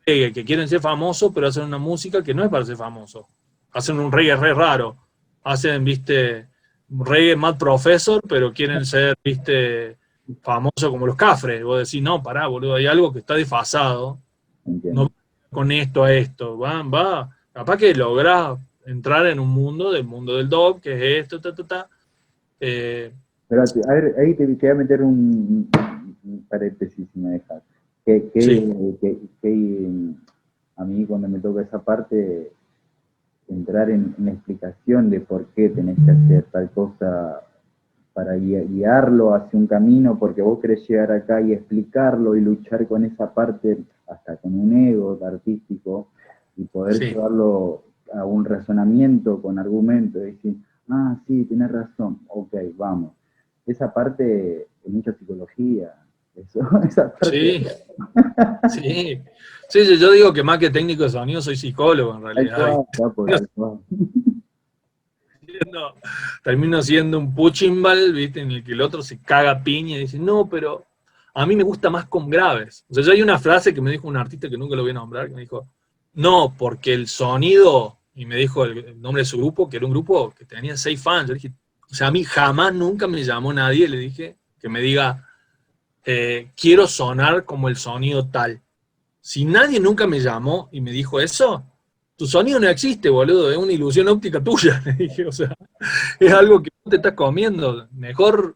Que quieren ser famosos, pero hacen una música que no es para ser famoso. Hacen un reggae re raro. Hacen, ¿viste? Un reggae Mad Professor, pero quieren ser, ¿viste? Famosos como los Cafres. Vos decís, no, pará, boludo, hay algo que está desfasado. Entiendo. No con esto a esto. Va. Capaz que lográs entrar en un mundo del dog, que es esto, Pero a ver, ahí te voy a meter un paréntesis si me dejas. Sí. A mí cuando me toca esa parte, entrar en la explicación de por qué tenés que hacer tal cosa para guiarlo hacia un camino, porque vos querés llegar acá y explicarlo y luchar con esa parte, hasta con un ego artístico, y poder Sí. llevarlo a un razonamiento con argumentos, y decir, ah, sí, tenés razón, ok, vamos. Esa parte es mucha psicología, eso, esa parte. Sí, sí. Sí, sí, yo digo que más que técnico de sonido soy psicólogo en Tal realidad, cual, ¿viste? capo, tal cual. Siendo- Termino siendo un puchimbal, ¿viste? En el que el otro se caga a piña y dice, no, pero a mí me gusta más con graves. O sea, yo hay una frase que me dijo un artista que nunca lo voy a nombrar, que me dijo, no, porque el sonido, y me dijo el nombre de su grupo, que era un grupo que tenía 6 fans. Yo dije, o sea, a mí jamás nunca me llamó nadie, le dije, que me diga, quiero sonar como el sonido tal. Si nadie nunca me llamó y me dijo eso, tu sonido no existe, boludo, es una ilusión óptica tuya, le dije, o sea, es algo que tú te estás comiendo. Mejor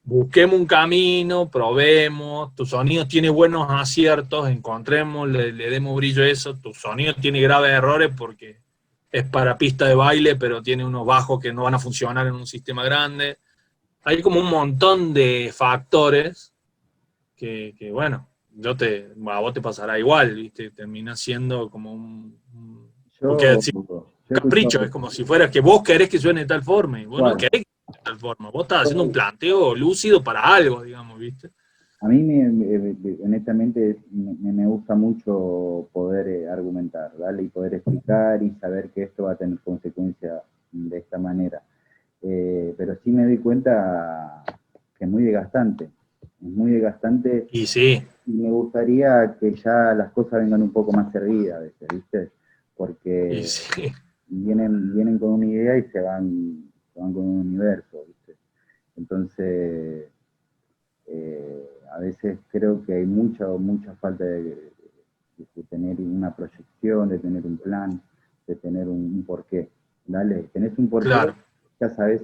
busquemos un camino, probemos, tu sonido tiene buenos aciertos, encontremos, le demos brillo a eso, tu sonido tiene graves errores porque es para pista de baile, pero tiene unos bajos que no van a funcionar en un sistema grande. Hay como un montón de factores que bueno, a vos te pasará igual, ¿viste? Termina siendo como porque Yo, si yo he capricho, es escuchado, como si fuera que vos querés que suene de tal forma, y vos no ¿cuál? querés que suene de tal forma, vos estás haciendo un planteo lúcido para algo, digamos, ¿viste? A mí, honestamente, me gusta mucho poder argumentar, ¿vale? Y poder explicar y saber que esto va a tener consecuencias de esta manera. Pero sí me doy cuenta que es muy desgastante. Es muy desgastante Y sí, y me gustaría que ya las cosas vengan un poco más servidas a veces, ¿viste? y Porque sí, vienen con una idea y se van con un universo, ¿viste? Entonces, a veces creo que hay mucha falta de tener una proyección, de tener un plan, de tener un porqué. Dale, tenés un porqué, claro, ya sabes,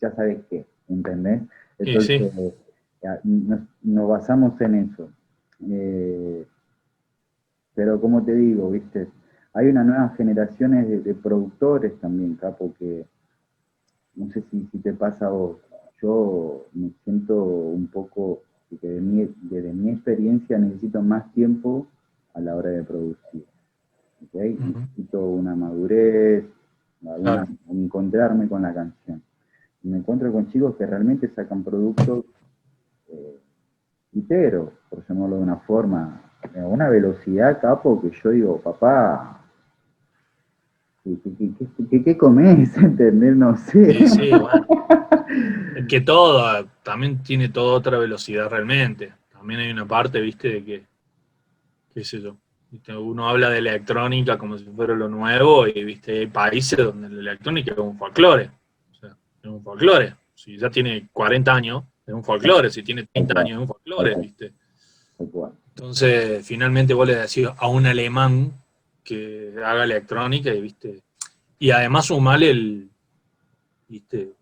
ya sabes qué, ¿entendés? y sí, Entonces, nos basamos en eso. Eh, pero como te digo, viste, hay unas nuevas generaciones de productores también, Capo, que no sé si te pasa a vos, yo me siento un poco que desde mi experiencia necesito más tiempo a la hora de producir. ¿Okay? ujú, Necesito una madurez, claro, encontrarme con la canción. Y me encuentro con chicos que realmente sacan productos eh, enteros, por llamarlo de una forma, a una velocidad, Capo, que yo digo, papá, ¿qué comés? ¿Entendés? No sé. y sí, bueno, es que todo, también tiene toda otra velocidad realmente, también hay una parte, ¿viste? De que, qué sé yo, ¿viste? Uno habla de electrónica como si fuera lo nuevo y, ¿viste? Hay países donde la electrónica es un folclore, o sea, es un folclore, si ya tiene 40 años, es un folclore, si tiene Tal 30 cual, años, es un tal folclore, cual, ¿viste? tal cual. Entonces, finalmente vos le decís a un alemán que haga electrónica y, ¿viste? Y además sumale ¿viste?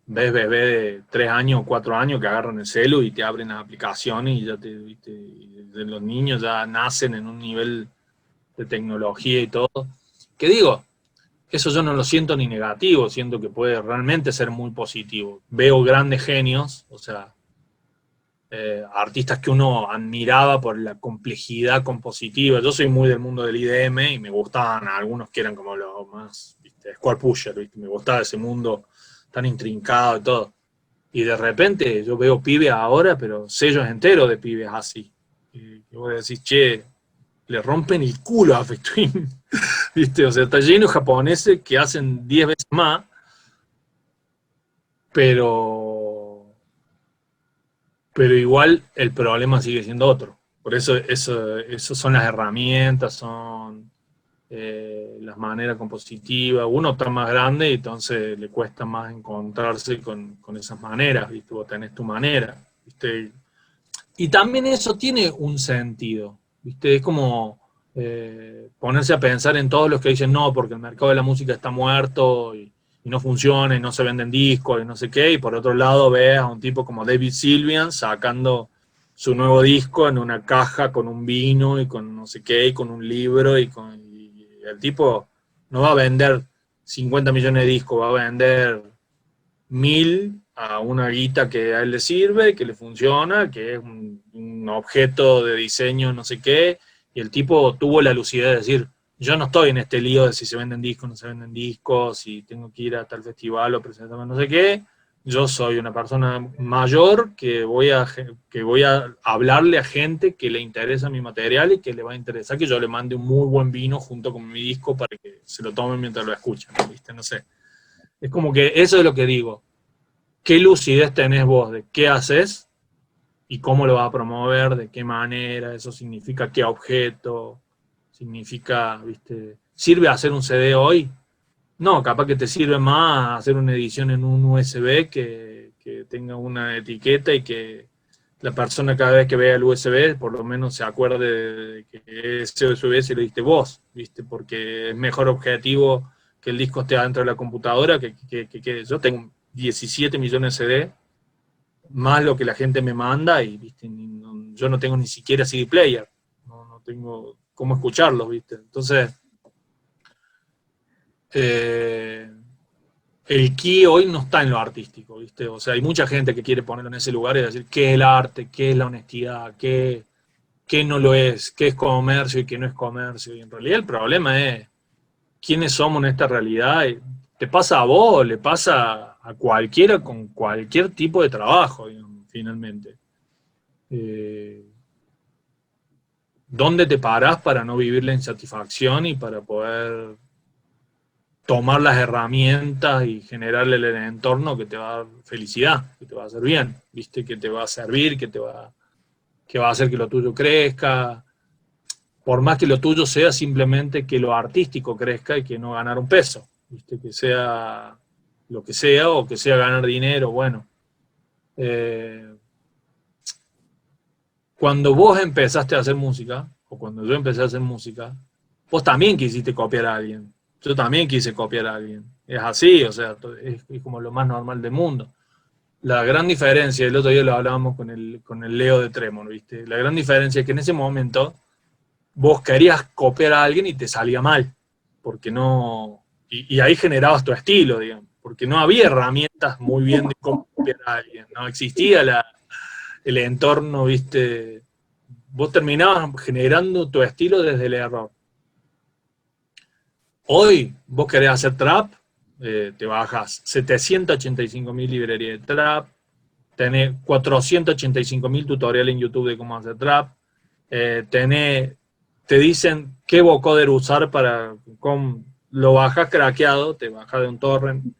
Ves bebé de 3 años o 4 años que agarran el celu y te abren las aplicaciones y ya ¿viste? Y los niños ya nacen en un nivel de tecnología y todo. Que digo, eso yo no lo siento ni negativo, siento que puede realmente ser muy positivo. Veo grandes genios, o sea, artistas que uno admiraba por la complejidad compositiva. Yo soy muy del mundo del IDM y me gustaban algunos que eran como los más, ¿viste? Square Pusher, ¿viste? Me gustaba ese mundo tan intrincado y todo. Y de repente yo veo pibes ahora, pero sellos enteros de pibes así. Y vos decís, che, le rompen el culo a Twin, ¿viste? O sea, está lleno de japoneses que hacen 10 veces más, pero, pero igual el problema sigue siendo otro. Por eso son las herramientas, son las maneras compositivas. Uno está más grande y entonces le cuesta más encontrarse con esas maneras, ¿viste? Vos tenés tu manera, ¿viste? Y también eso tiene un sentido, ¿viste? Es como ponerse a pensar en todos los que dicen no, porque el mercado de la música está muerto y no funciona, y no se venden discos, y no sé qué, y por otro lado ves a un tipo como David Sylvian sacando su nuevo disco en una caja con un vino, y con no sé qué, y con un libro, y el tipo no va a vender 50 millones de discos, va a vender 1000 a una guita que a él le sirve, que le funciona, que es un objeto de diseño, no sé qué, y el tipo tuvo la lucidez de decir, yo no estoy en este lío de si se venden discos, no se venden discos, si tengo que ir a tal festival o presentarme no sé qué, yo soy una persona mayor que voy a hablarle a gente que le interesa mi material y que le va a interesar que yo le mande un muy buen vino junto con mi disco para que se lo tomen mientras lo escuchan, ¿viste? No sé. Es como que eso es lo que digo. ¿Qué lucidez tenés vos de qué haces y cómo lo vas a promover, de qué manera? Eso significa qué objeto, significa, ¿viste? ¿Sirve hacer un CD hoy? No, capaz que te sirve más hacer una edición en un USB que tenga una etiqueta y que la persona cada vez que vea el USB por lo menos se acuerde de que ese USB se lo diste vos, ¿viste? Porque es mejor objetivo que el disco esté adentro de la computadora que yo tengo 17 millones de CD, más lo que la gente me manda y, ¿viste? Yo no tengo ni siquiera CD player, no tengo cómo escucharlos, ¿viste? Entonces, eh, el key hoy no está en lo artístico, ¿viste? O sea, hay mucha gente que quiere ponerlo en ese lugar y decir qué es el arte, qué es la honestidad, qué no lo es, qué es comercio y qué no es comercio. Y en realidad el problema es quiénes somos en esta realidad. Te pasa a vos, le pasa a cualquiera con cualquier tipo de trabajo, digamos, finalmente. ¿Dónde te parás para no vivir la insatisfacción y para poder tomar las herramientas y generarle el entorno que te va a dar felicidad, que te va a hacer bien, ¿viste? Que te va a servir, que va a hacer que lo tuyo crezca, por más que lo tuyo sea simplemente que lo artístico crezca y que no ganar un peso, ¿viste? Que sea lo que sea o que sea ganar dinero, bueno. Eh, Cuando vos empezaste a hacer música, o cuando yo empecé a hacer música, vos también quisiste copiar a alguien. Yo también quise copiar a alguien. Es así, o sea, es como lo más normal del mundo. La gran diferencia, el otro día lo hablábamos con el Leo de Tremor, ¿viste? La gran diferencia es que en ese momento vos querías copiar a alguien y te salía mal, porque no... Y ahí generabas tu estilo, digamos, porque no había herramientas muy bien de cómo copiar a alguien, no existía el entorno, ¿viste? Vos terminabas generando tu estilo desde el error. Hoy, vos querés hacer trap, te bajas 785.000 librerías de trap, tenés 485.000 tutoriales en YouTube de cómo hacer trap, te dicen qué vocoder usar para, lo bajas craqueado, te bajas de un torrent,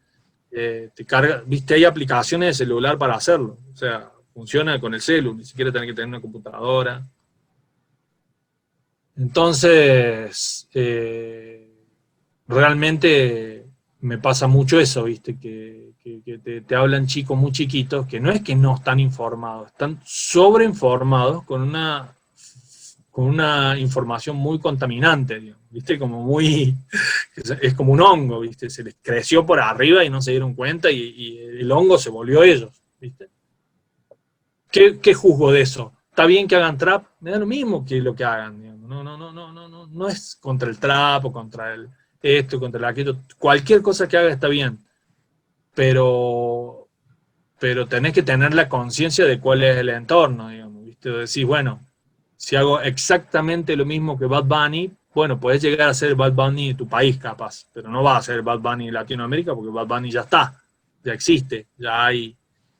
te carga, viste, hay aplicaciones de celular para hacerlo, o sea, funciona con el celu, ni siquiera tenés que tener una computadora. Entonces, realmente me pasa mucho eso, ¿viste? Que te hablan chicos muy chiquitos, que no es que no están informados, están sobreinformados con una información muy contaminante, digamos, ¿viste? Como muy, es como un hongo, ¿viste? Se les creció por arriba y no se dieron cuenta y el hongo se volvió ellos, ¿viste? ¿Qué juzgo de eso? ¿Está bien que hagan trap? Me da lo mismo que lo que hagan, digamos. No es contra el trap o contra el esto, contra el aquello. Cualquier cosa que haga está bien, pero, pero tenés que tener la conciencia de cuál es el entorno, digamos, ¿viste? Decís, bueno, si hago exactamente lo mismo que Bad Bunny, bueno, podés llegar a ser Bad Bunny de tu país, capaz, pero no va a ser Bad Bunny de Latinoamérica porque Bad Bunny ya está, ya existe, ya hay,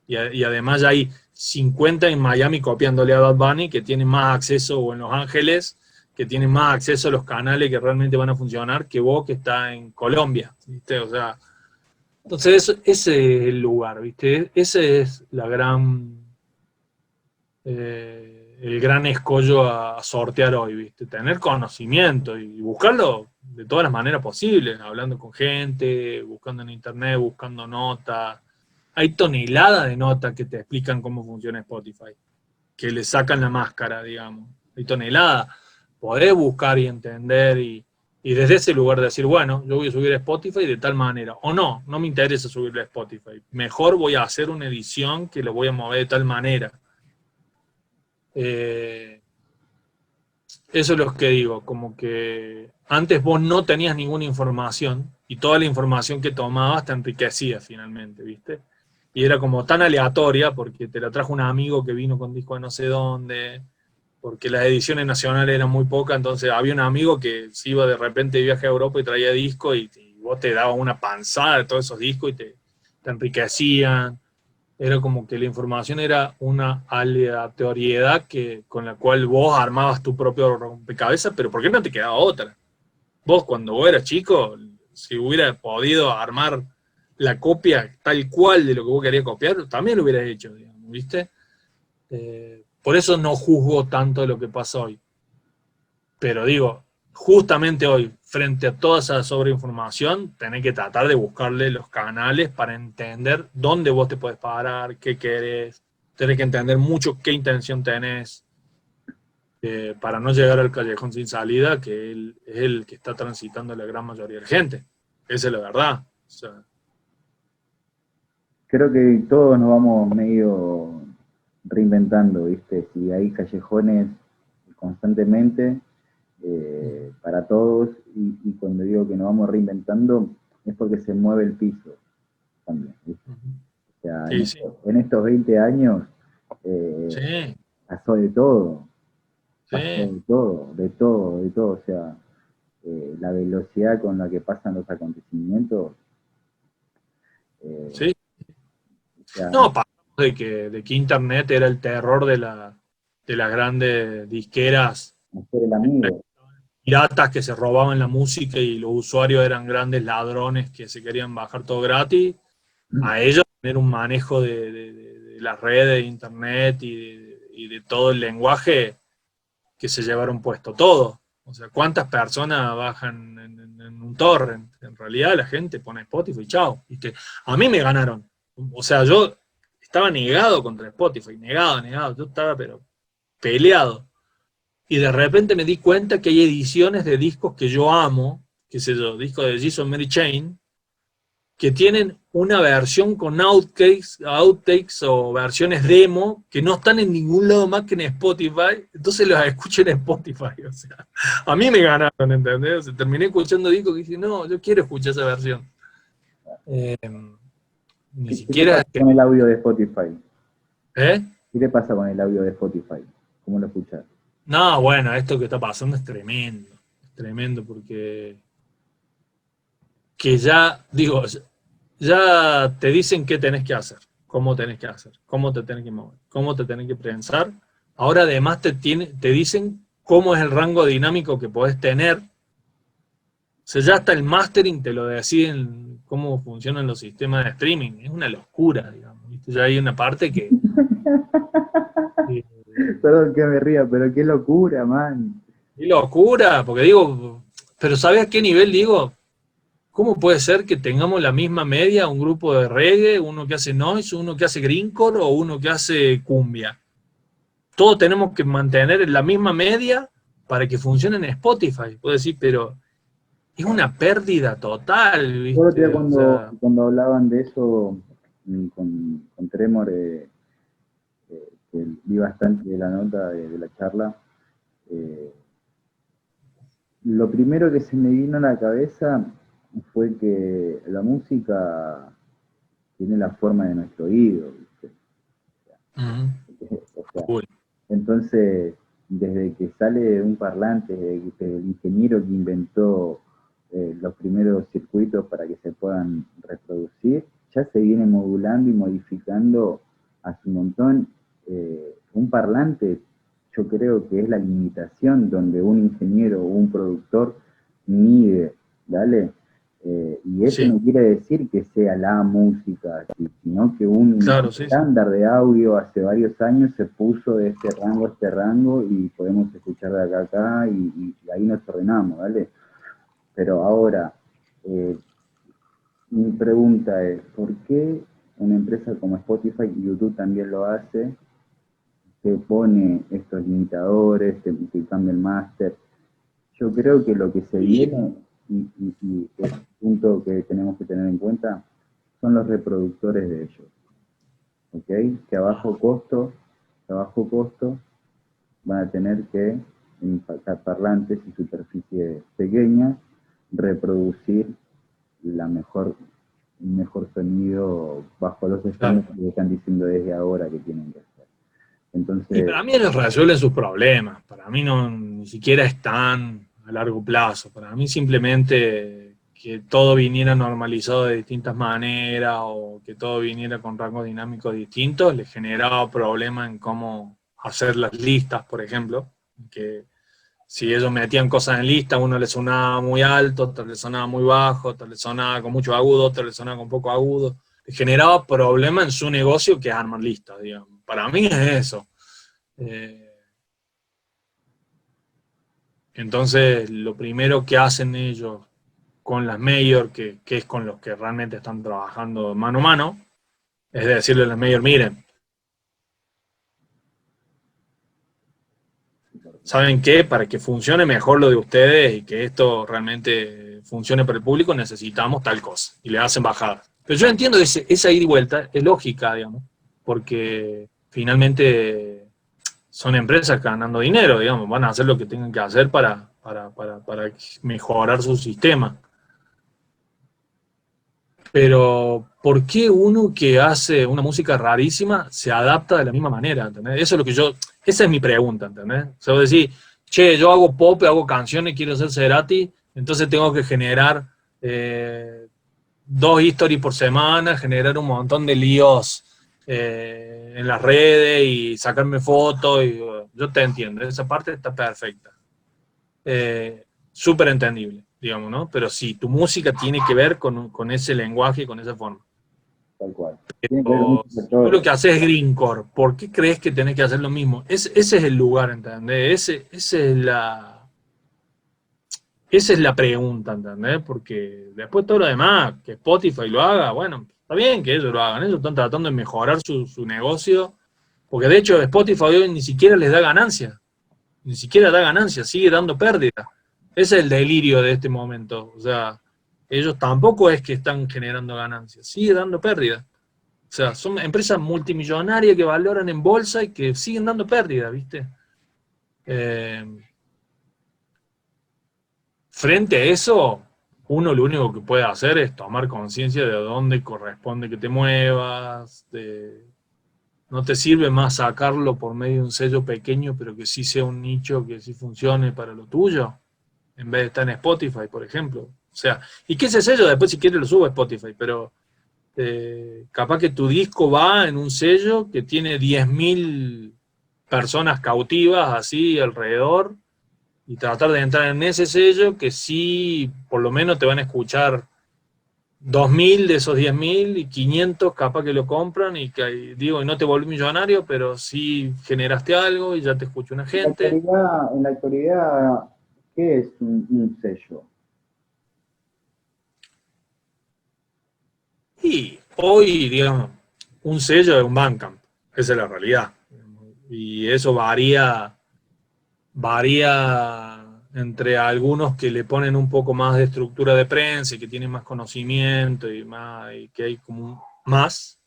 y además ya hay 50 en Miami copiándole a Bad Bunny que tienen más acceso, o en Los Ángeles, que tienen más acceso a los canales que realmente van a funcionar que vos que está en Colombia, ¿viste? O sea, entonces ese es el lugar, ¿viste? Ese es la gran el gran escollo a sortear hoy, ¿viste? Tener conocimiento y buscarlo de todas las maneras posibles, hablando con gente, buscando en internet, buscando notas. Hay toneladas de notas que te explican cómo funciona Spotify, que le sacan la máscara, digamos. Hay toneladas. Podés buscar y entender Y desde ese lugar de decir, bueno, yo voy a subir a Spotify de tal manera, o no, no me interesa subirle a Spotify, mejor voy a hacer una edición que lo voy a mover de tal manera. Eh, Eso es lo que digo, como que antes vos no tenías ninguna información y toda la información que tomabas te enriquecía finalmente, ¿viste? Y era como tan aleatoria porque te la trajo un amigo que vino con disco de no sé dónde, porque las ediciones nacionales eran muy pocas, entonces había un amigo que se iba de repente de viaje a Europa y traía disco y vos te dabas una panzada de todos esos discos y te enriquecían. Era como que la información era una aleatoriedad con la cual vos armabas tu propio rompecabezas, pero ¿por qué no te quedaba otra? Vos cuando vos eras chico, si hubieras podido armar la copia tal cual de lo que vos querías copiar, también lo hubieras hecho, digamos, ¿viste? Por eso no juzgo tanto lo que pasa hoy. Pero digo, justamente hoy, frente a toda esa sobreinformación, tenés que tratar de buscarle los canales para entender dónde vos te puedes parar, qué querés. Tenés que entender mucho qué intención tenés para no llegar al callejón sin salida, que es el que está transitando la gran mayoría de la gente. Esa es la verdad. O sea, Creo que todos nos vamos medio reinventando, ¿viste? Si hay callejones constantemente para todos, y cuando digo que nos vamos reinventando es porque se mueve el piso también, ¿viste? O sea, sí, sí, en estos 20 años eh, sí, pasó de todo, pasó sí, de todo, de todo, de todo. O sea, la velocidad con la que pasan los acontecimientos, eh, sí. o sea, No, pasamos de que Internet era el terror de las grandes disqueras hacer el amigo. piratas que se robaban la música y los usuarios eran grandes ladrones que se querían bajar todo gratis, a ellos tener un manejo de las redes de internet y de todo el lenguaje que se llevaron puesto todo. O sea, ¿cuántas personas bajan en un torrent? En realidad la gente pone Spotify y chao. ¿Viste? A mí me ganaron. O sea, yo estaba negado contra Spotify, negado, negado. Yo estaba pero peleado. Y de repente me di cuenta que hay ediciones de discos que yo amo, qué sé yo, discos de Jesus Mary Chain, que tienen una versión con outtakes o versiones demo que no están en ningún lado más que en Spotify, entonces los escucho en Spotify. O sea, a mí me ganaron, ¿entendés? O sea, terminé escuchando discos que dije, no, yo quiero escuchar esa versión. Eh, Ni ¿Qué te siquiera... pasa con el audio de Spotify? ¿Eh? ¿Qué te pasa con el audio de Spotify? ¿Cómo lo escuchas? No, bueno, esto que está pasando es tremendo porque que ya, digo, ya te dicen qué tenés que hacer, cómo tenés que hacer, cómo te tenés que mover, cómo te tenés que pensar. Ahora además te dicen cómo es el rango dinámico que podés tener. O sea, ya hasta el mastering te lo deciden cómo funcionan los sistemas de streaming. Es una locura, digamos. ¿Viste? Ya hay una parte que Perdón que me ría, pero qué locura, man. qué locura, porque digo, pero ¿sabes a qué nivel digo? ¿Cómo puede ser que tengamos la misma media, un grupo de reggae, uno que hace noise, uno que hace greencore o uno que hace cumbia? Todos tenemos que mantener la misma media para que funcione en Spotify. Puedo decir, pero es una pérdida total, Yo el otro día ¿viste? O sea, cuando hablaban de eso con Tremor, que vi bastante de la nota de la charla, eh, lo primero que se me vino a la cabeza fue que la música tiene la forma de nuestro oído, ¿viste? uh-huh, O sea, cool. entonces, desde que sale de un parlante, desde que el ingeniero que inventó los primeros circuitos para que se puedan reproducir, ya se viene modulando y modificando hace un montón. Un parlante, yo creo que es la limitación donde un ingeniero o un productor mide, ¿vale? Y eso Sí, no quiere decir que sea la música, sino que un claro, sí, sí. estándar de audio hace varios años se puso de este rango a este rango y podemos escuchar de acá a acá y ahí nos ordenamos, ¿vale? Pero ahora, eh, mi pregunta es, ¿por qué una empresa como Spotify y YouTube también lo hace, que pone estos limitadores, que cambia el máster? Yo creo que lo que se Y viene, y es un punto que tenemos que tener en cuenta, son los reproductores de ellos. ¿Ok? Que a bajo costo van a tener que, en parlantes y superficies pequeñas, reproducir la mejor, el mejor sonido bajo los claro. estándares que están diciendo desde ahora que tienen que hacer. Y Entonces, para mí ellos resuelven sus problemas. Para mí no, ni siquiera están a largo plazo. Para mí simplemente que todo viniera normalizado de distintas maneras o que todo viniera con rangos dinámicos distintos, les generaba problemas en cómo hacer las listas, por ejemplo. Que si ellos metían cosas en lista, uno le sonaba muy alto, otro le sonaba muy bajo, otro le sonaba con mucho agudo, otro le sonaba con poco agudo. Les generaba problemas en su negocio que es armar listas, digamos. Para mí es eso. Eh, entonces, lo primero que hacen ellos con las mayor, que es con los que realmente están trabajando mano a mano, es decirle a las mayor, miren, ¿saben qué? Para que funcione mejor lo de ustedes y que esto realmente funcione para el público, necesitamos tal cosa. Y le hacen bajar. Pero yo entiendo esa ida y vuelta, es lógica, digamos, porque finalmente son empresas ganando dinero, digamos, van a hacer lo que tengan que hacer para mejorar su sistema. Pero, ¿por qué uno que hace una música rarísima se adapta de la misma manera? ¿Entendés? Eso es lo que esa es mi pregunta, ¿entendés? O sea, vos decís, che, yo hago pop, hago canciones, quiero ser Cerati, entonces tengo que generar 2 stories por semana, generar un montón de líos en las redes y sacarme fotos. Yo te entiendo, esa parte está perfecta. Súper entendible, digamos, ¿no? Pero sí, tu música tiene que ver con ese lenguaje y con esa forma. tal cual. Tiene que ver con O muchos si tú lo factores. que haces es greencore, ¿por qué crees que tenés que hacer lo mismo? Ese es el lugar, ¿entendés? Esa es la pregunta, ¿entendés? Porque después todo lo demás, que Spotify lo haga, bueno, está bien que ellos lo hagan, ellos están tratando de mejorar su negocio, porque de hecho Spotify hoy ni siquiera les da ganancia, ni siquiera da ganancia, sigue dando pérdida. Ese es el delirio de este momento. O sea, ellos tampoco es que están generando ganancias, sigue dando pérdida. O sea, son empresas multimillonarias que valoran en bolsa y que siguen dando pérdida, ¿viste? Eh, Frente a eso, uno lo único que puede hacer es tomar conciencia de dónde corresponde que te muevas, no te sirve más sacarlo por medio de un sello pequeño, pero que sí sea un nicho que sí funcione para lo tuyo, en vez de estar en Spotify, por ejemplo. O sea, y que ese sello después si quieres lo subo a Spotify, pero capaz que tu disco va en un sello que tiene 10.000 personas cautivas así alrededor y tratar de entrar en ese sello que sí, por lo menos te van a escuchar 2.000 de esos 10.000 y 500 capaz que lo compran y que digo, y no te volví millonario, pero sí generaste algo y ya te escucha una gente. En la actualidad, ¿qué es un sello? Y hoy, digamos, un sello de un Bandcamp, esa es la realidad. Y eso varía entre algunos que le ponen un poco más de estructura de prensa y que tienen más conocimiento y que hay como más,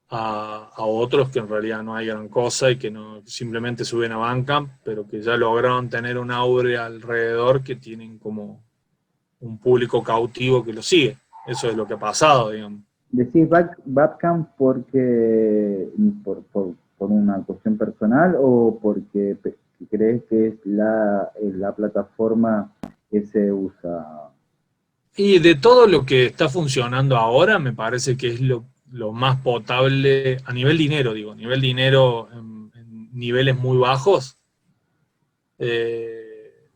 a otros que en realidad no hay gran cosa y que no simplemente suben a Bandcamp, pero que ya lograron tener un aure alrededor que tienen como un público cautivo que lo sigue. Eso es lo que ha pasado, digamos. ¿Decís Bandcamp porque por una cuestión personal o porque crees que es la plataforma que se usa? Y de todo lo que está funcionando ahora, me parece que es lo más potable a nivel dinero, digo, a nivel dinero en niveles muy bajos.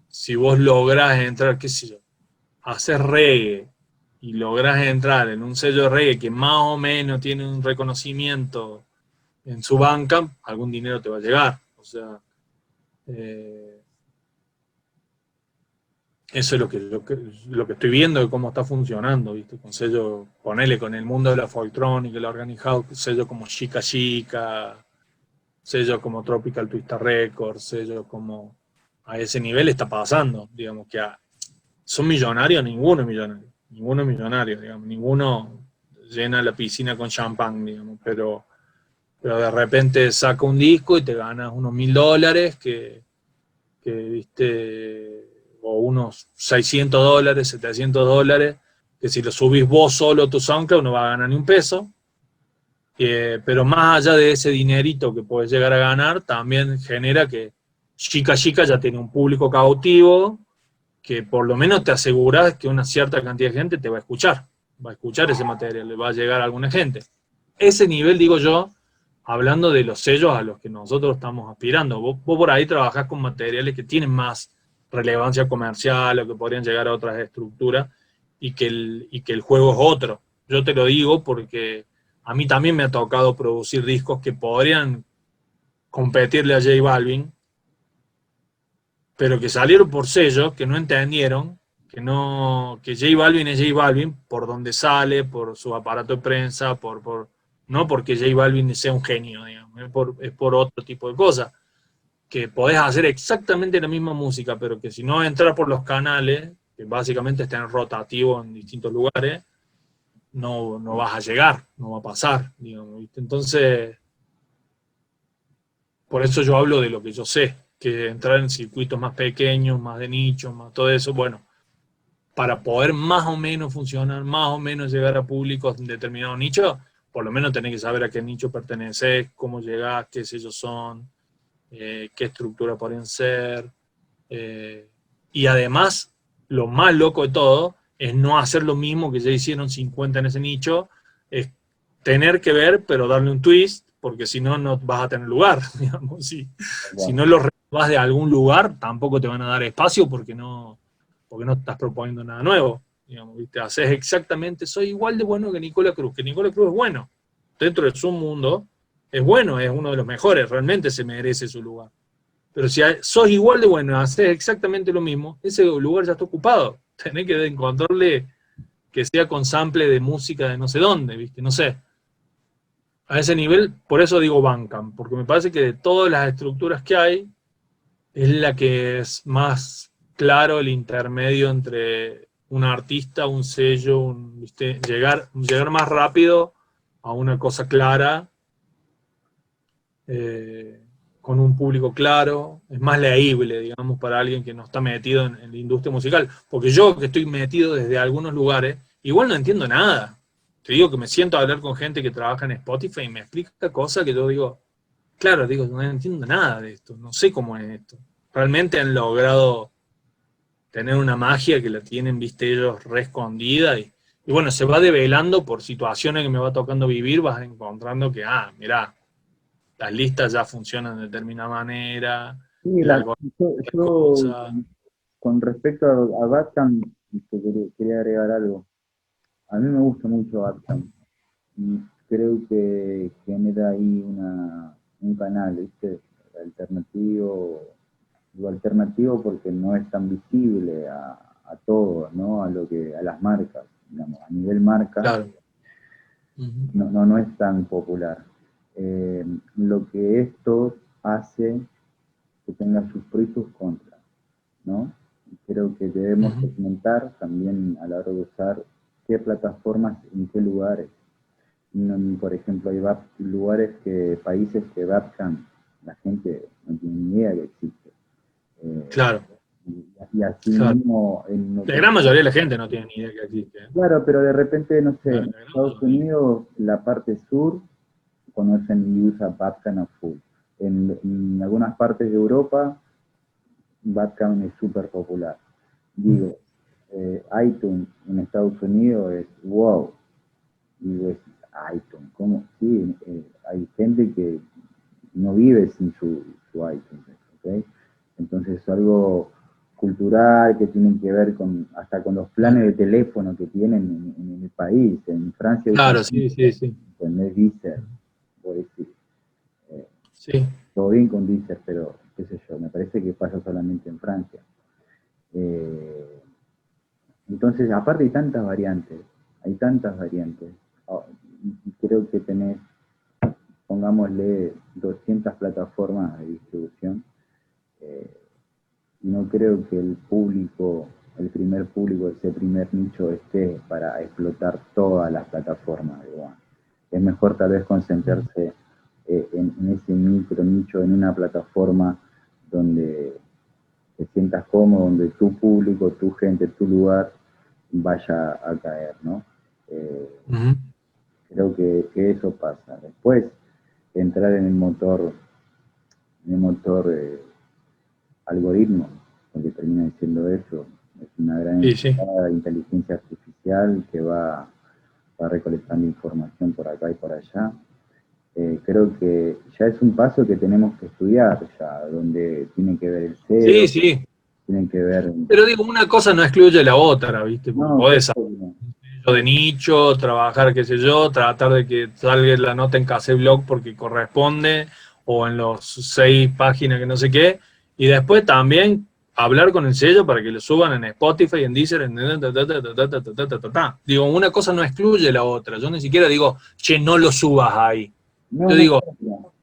Si vos lográs entrar, qué sé yo, a hacer reggae y lográs entrar en un sello de reggae que más o menos tiene un reconocimiento en su banca, algún dinero te va a llegar. O sea, eh, eso es lo que estoy viendo de cómo está funcionando, ¿viste? Con sello, ponele con el mundo de la folktronic, el organic house, sello como Chica Chica, sello como Tropical Twister Records, sello como a ese nivel está pasando, digamos que son millonarios, ninguno es millonario, digamos, ninguno llena la piscina con champán, digamos, pero de repente saca un disco y te ganas unos $1000 viste, o unos $600, $700, que si lo subís vos solo a tu SoundCloud no vas a ganar ni un peso, pero más allá de ese dinerito que puedes llegar a ganar, también genera que Chica Chica ya tiene un público cautivo, que por lo menos te aseguras que una cierta cantidad de gente te va a escuchar ese material, le va a llegar a alguna gente. Ese nivel, digo yo, hablando de los sellos a los que nosotros estamos aspirando. Vos por ahí trabajás con materiales que tienen más relevancia comercial o que podrían llegar a otras estructuras y que el juego es otro. Yo te lo digo porque a mí también me ha tocado producir discos que podrían competirle a J Balvin, pero que salieron por sellos que no entendieron que J Balvin es J Balvin por donde sale, por su aparato de prensa, no porque J Balvin sea un genio, digamos, es por otro tipo de cosas. Que podés hacer exactamente la misma música, pero que si no entras por los canales, que básicamente están rotativos en distintos lugares, no vas a llegar, no va a pasar, digamos, ¿viste? Entonces, por eso yo hablo de lo que yo sé, que entrar en circuitos más pequeños, más de nicho, más todo eso, bueno, para poder más o menos funcionar, más o menos llegar a públicos en determinado nicho, por lo menos tenés que saber a qué nicho perteneces, cómo llegás, qué sellos son, qué estructura pueden ser. eh, y además, lo más loco de todo es no hacer lo mismo que ya hicieron 50 en ese nicho, es tener que ver, pero darle un twist, porque si no, no vas a tener lugar. Digamos, si no lo vas de algún lugar, tampoco te van a dar espacio porque no estás proponiendo nada nuevo. Digamos, ¿viste? Haces exactamente, soy igual de bueno que Nicola Cruz es bueno. Dentro de su mundo, es bueno, es uno de los mejores, realmente se merece su lugar. Pero si sos igual de bueno, haces exactamente lo mismo, ese lugar ya está ocupado. Tenés que encontrarle que sea con sample de música de no sé dónde, ¿viste? No sé. A ese nivel, por eso digo Bandcamp, porque me parece que de todas las estructuras que hay, es la que es más claro el intermedio entre un artista, un sello, ¿viste? Llegar más rápido a una cosa clara, eh, con un público claro, es más leíble, digamos, para alguien que no está metido en la industria musical. Porque yo, que estoy metido desde algunos lugares, igual no entiendo nada. Te digo que me siento a hablar con gente que trabaja en Spotify y me explica cosas que yo digo, claro, digo, no entiendo nada de esto, no sé cómo es esto. Realmente han logrado tener una magia que la tienen, viste, ellos re escondida y bueno, se va develando por situaciones que me va tocando vivir, vas encontrando que, mirá, las listas ya funcionan de determinada manera, Sí, el algoritmo de cosas. con respecto a Batman, quería agregar algo. A mí me gusta mucho Batman y creo que genera ahí un canal, ¿viste? Alternativo, digo alternativo porque no es tan visible a todo, ¿no? A las marcas, digamos, a nivel marca, Claro. Uh-huh. no es tan popular. Lo que esto hace que tenga sus pros y sus contras, ¿no? Creo que debemos Uh-huh. segmentar también a la hora de usar qué plataformas en qué lugares. Por ejemplo, hay lugares países que Babcam, la gente no tiene ni idea que existe. Eh, Claro, y así claro. mismo La gran mayoría de la gente no tiene ni idea que existe. claro, pero de repente, no sé, La en gran Estados mayoría. Unidos, la parte sur conocen y usa Babcam a full. En algunas partes de Europa, Babcam es súper popular. Digo, iTunes en Estados Unidos es wow. Digo, es iTunes, ¿cómo? Sí, hay gente que no vive sin su iTunes, ¿ok? Entonces es algo cultural que tiene que ver hasta con los planes de teléfono que tienen en el país. En Francia usan Claro, sí, sí, sí. ¿entendés? Deezer, por decir. Eh, Sí, todo bien con Deezer, pero qué sé yo, me parece que pasa solamente en Francia. Eh, entonces, aparte hay tantas variantes. Oh, y creo que tenés, pongámosle, 200 plataformas de distribución. Eh, no creo que el público, el primer público, ese primer nicho esté para explotar todas las plataformas. Digamos. Es mejor tal vez concentrarse en ese micro nicho, en una plataforma donde te sientas cómodo, donde tu público, tu gente, tu lugar vaya a caer, ¿no? Creo que eso pasa. Después, entrar en el motor algoritmo, porque termina diciendo eso, es una gran Sí, sí. inteligencia artificial que va recolectando información por acá y por allá. Creo que ya es un paso que tenemos que estudiar, ya, donde tiene que ver el Sí, SEO, sí. tienen que ver... Pero digo, una cosa no excluye la otra, ¿viste? Porque No, claro podés que no. hacer de nicho, trabajar, qué sé yo, tratar de que salga la nota en Blog porque corresponde, o en los 6 páginas que no sé qué, y después también hablar con el sello para que lo suban en Spotify, en Deezer, en... Digo, una cosa no excluye la otra. Yo ni siquiera digo, che, no lo subas ahí. No, Yo no, digo, claro que no.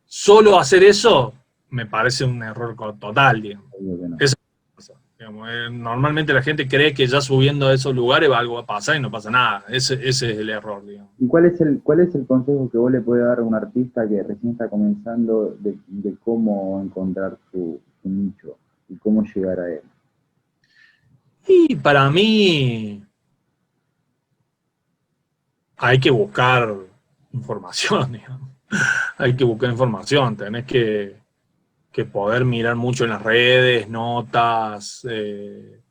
solo hacer eso me parece un error total, digamos. Obvio que no. Eso pasa, digamos. Normalmente la gente cree que ya subiendo a esos lugares algo va a pasar y no pasa nada. Ese es el error, digamos. ¿Y cuál es el consejo que vos le puedes dar a un artista que recién está comenzando de cómo encontrar su nicho y cómo llegar a él? Y para mí hay que buscar información, digamos. Hay que buscar información, tenés que poder mirar mucho en las redes, notas, tenés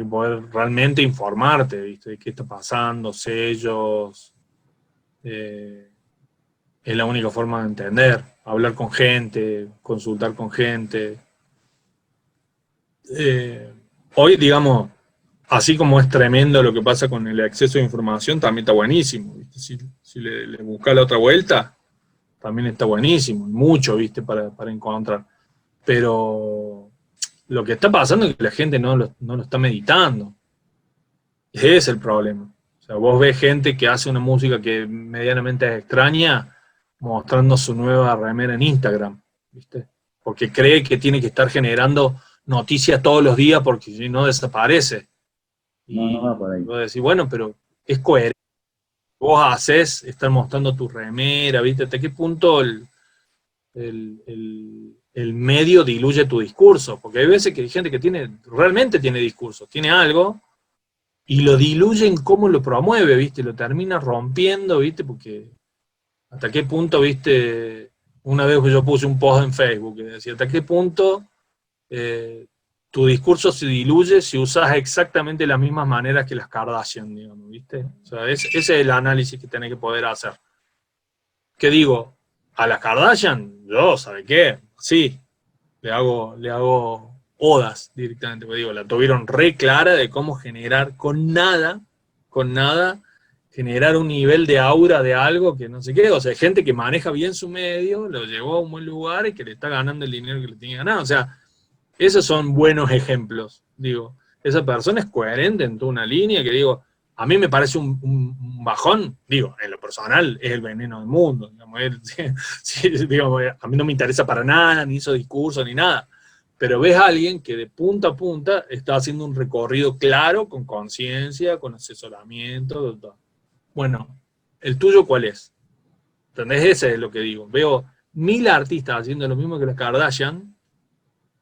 que poder realmente informarte, ¿viste? De qué está pasando, sellos. Eh, es la única forma de entender, hablar con gente, consultar con gente. Eh, Hoy, digamos, así como es tremendo lo que pasa con el acceso a información, también está buenísimo. ¿Viste? Si le buscas la otra vuelta, también está buenísimo. Mucho, ¿viste? Para encontrar. Pero lo que está pasando es que la gente no lo está meditando. Ese es el problema. O sea, vos ves gente que hace una música que medianamente es extraña mostrando su nueva remera en Instagram, ¿viste? Porque cree que tiene que estar generando noticias todos los días porque si no desaparece. No, no va Y por ahí. vos decís, bueno, pero es coherente. Vos haces, estar mostrando tu remera, ¿viste? ¿Hasta qué punto el medio diluye tu discurso? Porque hay veces que hay gente que realmente tiene discurso, tiene algo, y lo diluye en cómo lo promueve, ¿viste? Lo termina rompiendo, ¿viste? Porque hasta qué punto, ¿viste? Una vez que yo puse un post en Facebook que decía, ¿hasta qué punto eh, tu discurso se diluye si usas exactamente las mismas maneras que las Kardashian, digamos, ¿viste? O sea, ese es el análisis que tenés que poder hacer. ¿Qué digo? A las Kardashian, yo, ¿sabe qué? Sí, le hago odas directamente, porque digo, la tuvieron re clara de cómo generar con nada, generar un nivel de aura de algo que no sé qué, o sea, gente que maneja bien su medio, lo llevó a un buen lugar y que le está ganando el dinero que le tiene ganado, o sea, esos son buenos ejemplos, digo, esa persona es coherente en toda una línea que digo, a mí me parece un bajón, digo, en lo personal es el veneno del mundo, digamos, digamos, a mí no me interesa para nada, ni hizo discurso, ni nada, pero ves a alguien que de punta a punta está haciendo un recorrido claro, con conciencia, con asesoramiento, todo. Bueno, ¿el tuyo cuál es? ¿Entendés? Ese es lo que digo. Veo 1000 artistas haciendo lo mismo que las Kardashian,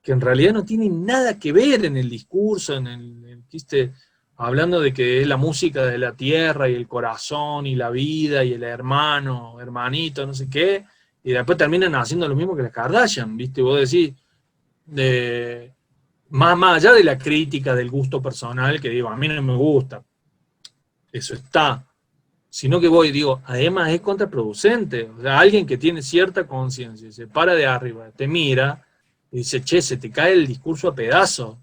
que en realidad no tienen nada que ver en el discurso, ¿viste? Hablando de que es la música de la tierra y el corazón y la vida y el hermano, hermanito, no sé qué, y después terminan haciendo lo mismo que las Kardashian, ¿viste? Vos decís, de, más allá de la crítica del gusto personal, que digo, a mí no me gusta, eso está, sino que voy, digo, además es contraproducente. O sea, alguien que tiene cierta conciencia, se para de arriba, te mira y dice, che, se te cae el discurso a pedazos,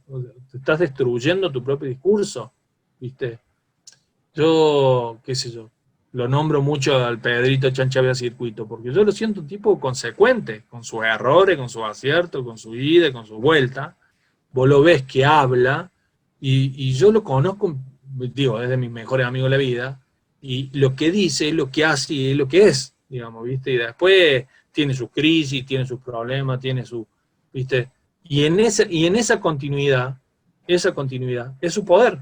te estás destruyendo tu propio discurso, ¿viste? Yo, qué sé yo, lo nombro mucho al Pedrito Chanchavia Circuito, porque yo lo siento un tipo consecuente, con sus errores, con sus aciertos, con su ida, con su vuelta. Vos lo ves que habla, y yo lo conozco, digo, es de mis mejores amigos de la vida, y lo que dice es lo que hace y es lo que es, digamos, ¿viste? Y después tiene sus crisis, tiene sus problemas, tiene su, ¿viste? Y en esa continuidad es su poder.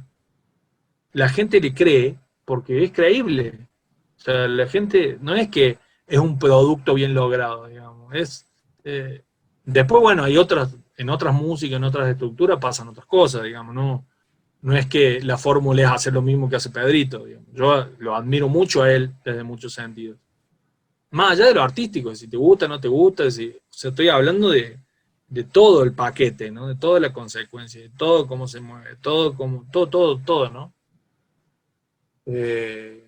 La gente le cree porque es creíble. O sea, la gente no es que es un producto bien logrado, digamos. Después, bueno, en otras músicas, en otras estructuras pasan otras cosas, digamos, no es que la fórmula es hacer lo mismo que hace Pedrito, digamos. Yo lo admiro mucho a él desde muchos sentidos. Más allá de lo artístico, si te gusta, no te gusta, o sea, estoy hablando de todo el paquete, ¿no? De toda la consecuencia, de todo cómo se mueve, todo, ¿no? Eh,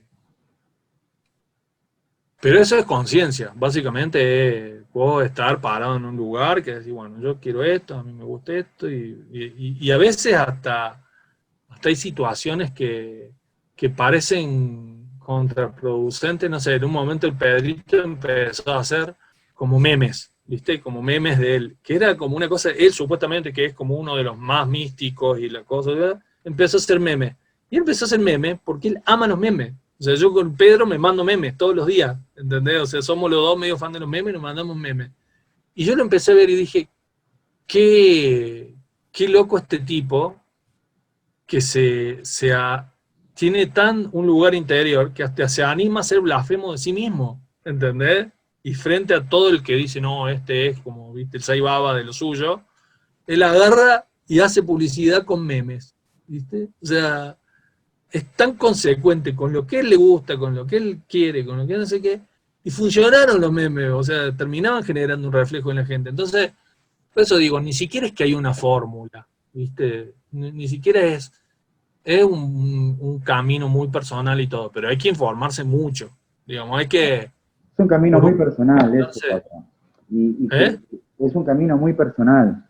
pero eso es conciencia, básicamente puedo estar parado en un lugar que decir, bueno, yo quiero esto, a mí me gusta esto, y a veces hasta hay situaciones que parecen contraproducentes, no sé, en un momento el Pedrito empezó a hacer como memes, ¿viste? Como memes de él, que era como una cosa, él supuestamente que es como uno de los más místicos y la cosa, ¿verdad? Empezó a hacer memes. Y empezó a hacer memes porque él ama los memes. O sea, yo con Pedro me mando memes todos los días, ¿entendés? O sea, somos los dos medio fan de los memes y nos mandamos memes. Y yo lo empecé a ver y dije, qué loco este tipo que tiene tan un lugar interior que hasta se anima a ser blasfemo de sí mismo, ¿entendés? Y frente a todo el que dice, no, este es como, viste, el Sai Baba de lo suyo, él agarra y hace publicidad con memes, ¿viste? O sea, es tan consecuente con lo que él le gusta, con lo que él quiere, con lo que no sé qué, y funcionaron los memes, o sea, terminaban generando un reflejo en la gente. Entonces, por eso digo, ni siquiera es que hay una fórmula, ¿viste? Ni siquiera es un camino muy personal y todo, pero hay que informarse mucho. Digamos, hay que. Es un camino Por muy un, personal no eso, sé, papá. Y ¿eh? es un camino muy personal.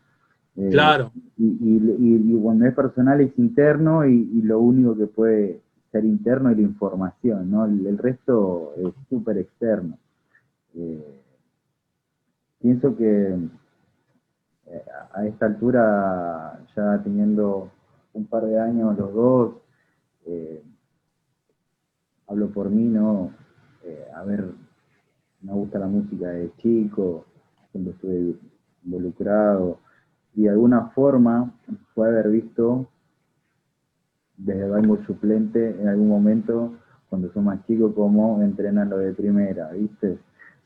Eh, Claro. y cuando es personal es interno y lo único que puede ser interno es la información, ¿no? El resto es súper externo. Eh, Pienso que a esta altura, ya teniendo un par de años los dos, eh, hablo por mí, ¿no? A ver, me gusta la música de chico, siempre estuve involucrado, y de alguna forma fue haber visto desde el banco suplente en algún momento, cuando son más chicos, cómo entrenan lo de primera, ¿viste?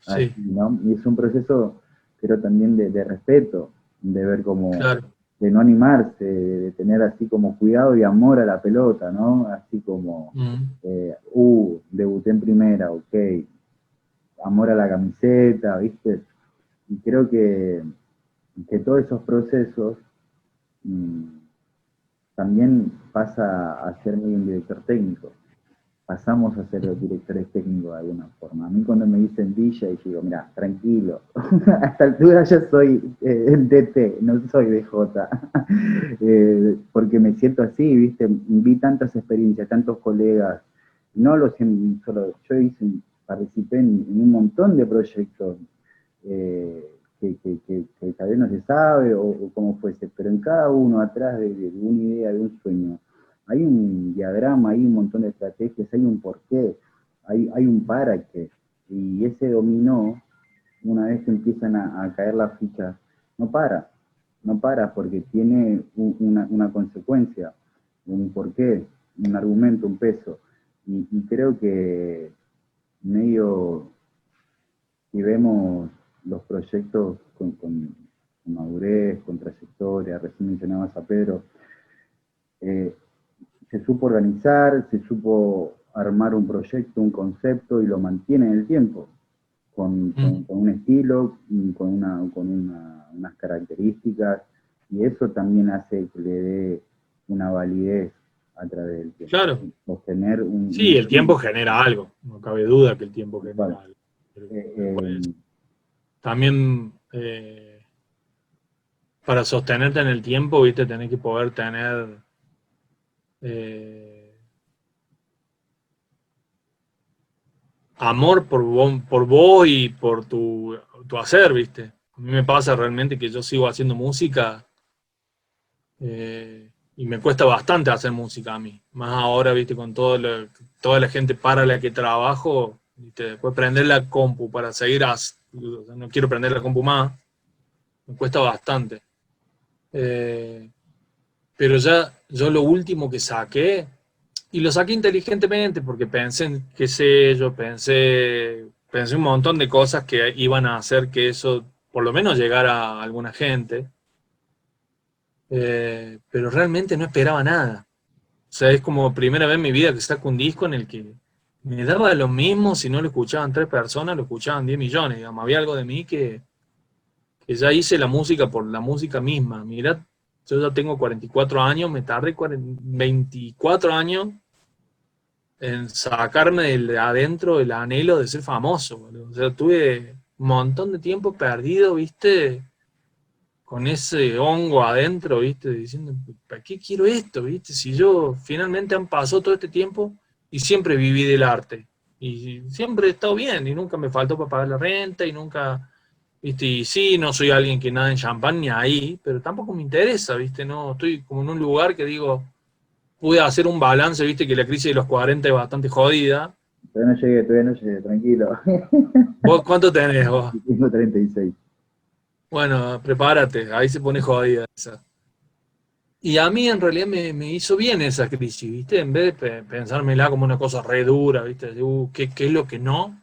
Así, Sí, ¿no? Y es un proceso, pero también de respeto, de ver cómo, claro. de no animarse, de tener así como cuidado y amor a la pelota, ¿no? Así como, Mm. debuté en primera, ok, amor a la camiseta, ¿viste? Y creo que todos esos procesos mmm, también pasa a ser medio un director técnico. Pasamos a ser los directores técnicos de alguna forma. A mí cuando me dicen DJ, yo digo, mira, tranquilo, a esta altura ya soy DT, no soy DJ, porque me siento así, ¿viste? Vi tantas experiencias, tantos colegas, no los solo, participé en un montón de proyectos que tal vez no se sabe o cómo fuese, pero en cada uno, atrás de una idea, de un sueño, hay un diagrama, hay un montón de estrategias, hay un porqué, hay un para qué. Y ese dominó, una vez que empiezan a caer las fichas, no para, no para porque tiene una consecuencia, un porqué, un argumento, un peso. Y creo que medio, si vemos los proyectos con madurez, con trayectoria, recién mencionabas a Pedro, eh, se supo organizar, se supo armar un proyecto, un concepto y lo mantiene en el tiempo, Mm. con un estilo, unas características, y eso también hace que le dé una validez a través del tiempo. Claro. Sostener Sí, el tiempo genera algo. No cabe duda que el tiempo vale, genera algo. Pero eh, después, eh, también para sostenerte en el tiempo, viste, tenés que poder tener eh, amor por vos y por tu hacer, ¿viste? A mí me pasa realmente que yo sigo haciendo música y me cuesta bastante hacer música a mí. Más ahora, ¿viste? Con toda la gente para la que trabajo, ¿viste? Después prender la compu para seguir, no quiero prender la compu más, me cuesta bastante. Eh, pero ya yo lo último que saqué, y lo saqué inteligentemente porque pensé en, qué sé yo, pensé un montón de cosas que iban a hacer que eso por lo menos llegara a alguna gente, pero realmente no esperaba nada. O sea, es como primera vez en mi vida que saco un disco en el que me daba lo mismo si no lo escuchaban 3 personas, lo escuchaban 10 millones, digamos. Había algo de mí que ya hice la música por la música misma. Mirá, yo ya tengo 44 años, me tardé 24 años en sacarme de adentro el anhelo de ser famoso, boludo. O sea, tuve un montón de tiempo perdido, ¿viste? Con ese hongo adentro, ¿viste? Diciendo, ¿para qué quiero esto, ¿viste? Si yo finalmente han pasado todo este tiempo y siempre viví del arte. Y siempre he estado bien y nunca me faltó para pagar la renta y nunca, ¿viste? Y sí, no soy alguien que nada en champán ni ahí, pero tampoco me interesa, ¿viste? No, estoy como en un lugar que digo, pude hacer un balance, ¿viste? Que la crisis de los 40 es bastante jodida. Todavía no llegué, tranquilo. ¿Vos cuánto tenés vos? Tengo 36. Bueno, prepárate, ahí se pone jodida esa. Y a mí en realidad me hizo bien esa crisis, ¿viste? En vez de pensármela como una cosa re dura, ¿viste? ¿Qué es lo que no?